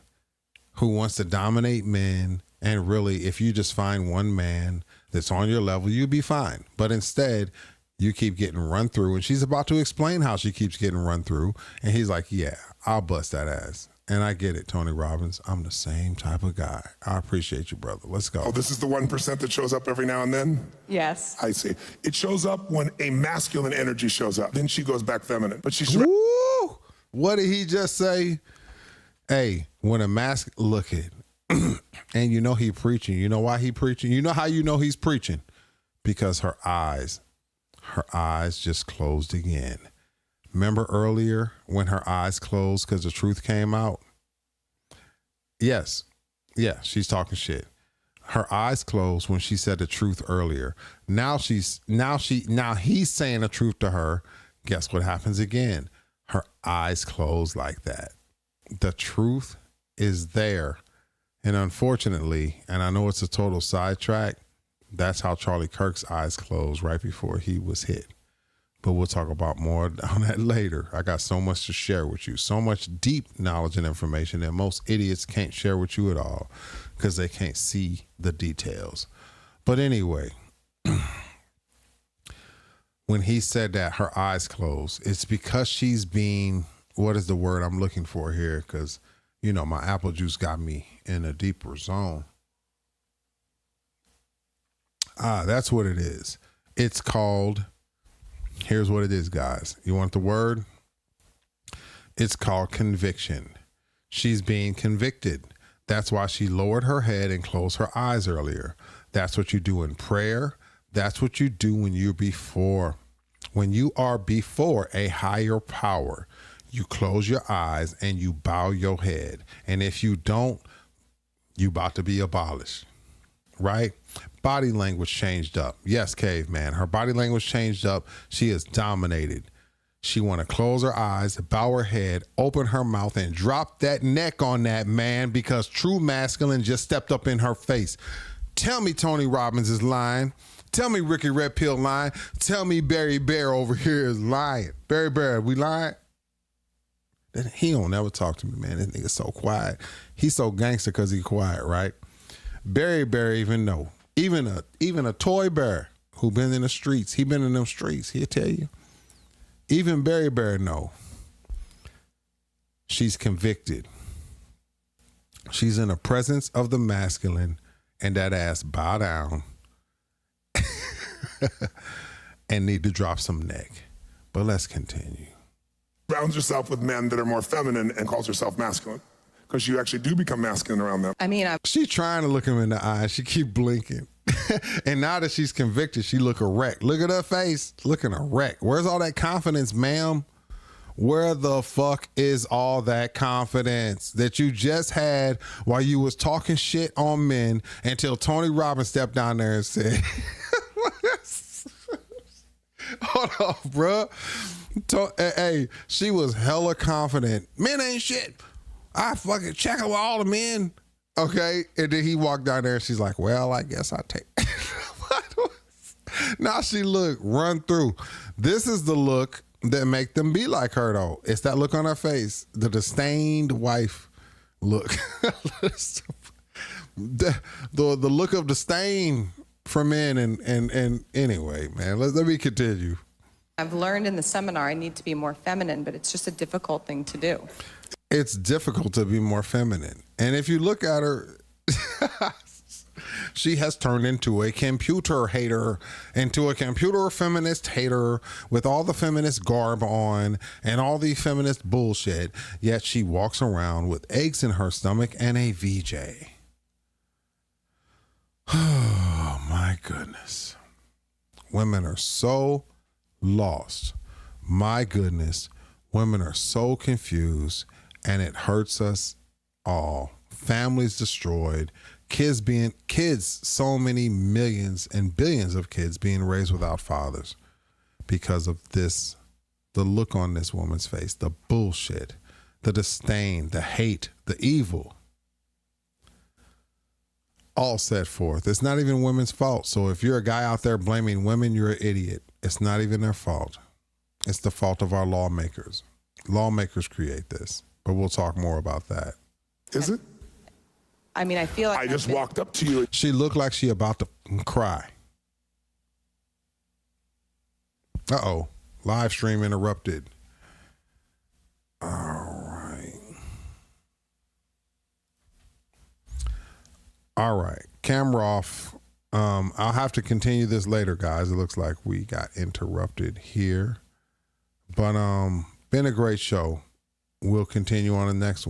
S1: who wants to dominate men. And really, if you just find one man that's on your level, you'd be fine. But instead, you keep getting run through. And she's about to explain how she keeps getting run through. And he's like, yeah, I'll bust that ass. And I get it, Tony Robbins. I'm the same type of guy. I appreciate you, brother. Let's go.
S12: Oh, this is the 1% that shows up every now and then?
S11: Yes.
S12: I see. It shows up when a masculine energy shows up. Then she goes back feminine. But she's...
S1: Woo! What did he just say? Hey, when a look at, and you know he preaching. You know why he preaching? You know how you know he's preaching? Because her eyes just closed again. Remember earlier when her eyes closed because the truth came out? Yes. Yeah, she's talking shit. Her eyes closed when she said the truth earlier. Now he's saying the truth to her. Guess what happens again? Her eyes close like that. The truth is there. And unfortunately, and I know it's a total sidetrack, that's how Charlie Kirk's eyes closed right before he was hit. But we'll talk about more on that later. I got so much to share with you, so much deep knowledge and information that most idiots can't share with you at all because they can't see the details. But anyway, when he said that her eyes closed, it's because she's being, what is the word I'm looking for here? Because, you know, my apple juice got me in a deeper zone. That's what it is. It's called, here's what it is, guys. You want the word? It's called conviction. She's being convicted. That's why she lowered her head and closed her eyes earlier. That's what you do in prayer. That's what you do when you are before a higher power. You close your eyes and you bow your head. And if you don't, you about to be abolished, right? Body language changed up. Yes, caveman. Her body language changed up. She is dominated. She want to close her eyes, bow her head, open her mouth, and drop that neck on that man because true masculine just stepped up in her face. Tell me Tony Robbins is lying. Tell me Ricky RedPill lying. Tell me Barry Bear over here is lying. Barry Bear, we lying? He don't never talk to me, man. This nigga's so quiet. He's so gangster because he's quiet, right? Barry Bear even know. Even a toy bear who been in the streets, he been in them streets, he'll tell you. Even Barry Bear know. She's convicted. She's in the presence of the masculine and that ass bow down and need to drop some neck. But let's continue.
S12: Surrounds yourself with men that are more feminine and calls herself masculine. Because you actually do become masculine around them.
S11: I mean,
S1: she's trying to look him in the eye. She keep blinking. And now that she's convicted, she look a wreck. Look at her face, looking a wreck. Where's all that confidence, ma'am? Where the fuck is all that confidence that you just had while you was talking shit on men until Tony Robbins stepped down there and said, hold on, bro. Hey, she was hella confident. Men ain't shit. I fucking check it with all the men. Okay. And then he walked down there and she's like, well, I guess I take. Now she run through. This is the look that make them be like her though. It's that look on her face. The disdained wife look. the look of disdain for men and anyway, man, let me continue.
S11: I've learned in the seminar I need to be more feminine, but it's just a difficult thing to do.
S1: It's difficult to be more feminine. And if you look at her, She has turned into a computer hater, into a computer feminist hater with all the feminist garb on and all the feminist bullshit. Yet she walks around with eggs in her stomach and a VJ. Oh my goodness. Women are so lost. My goodness. Women are so confused, and it hurts us all. Families destroyed, kids, so many millions and billions of kids being raised without fathers because of this, the look on this woman's face, the bullshit, the disdain, the hate, the evil, all set forth. It's not even women's fault. So if you're a guy out there blaming women, you're an idiot. It's not even their fault. It's the fault of our lawmakers. Lawmakers create this, but we'll talk more about that.
S12: Is it?
S11: I mean, I feel like
S12: I just walked up to you.
S1: She looked like she about to cry. Uh-oh. Live stream interrupted. All right. All right. Camera off. I'll have to continue this later, guys. It looks like we got interrupted here. But been a great show. We'll continue on the next one.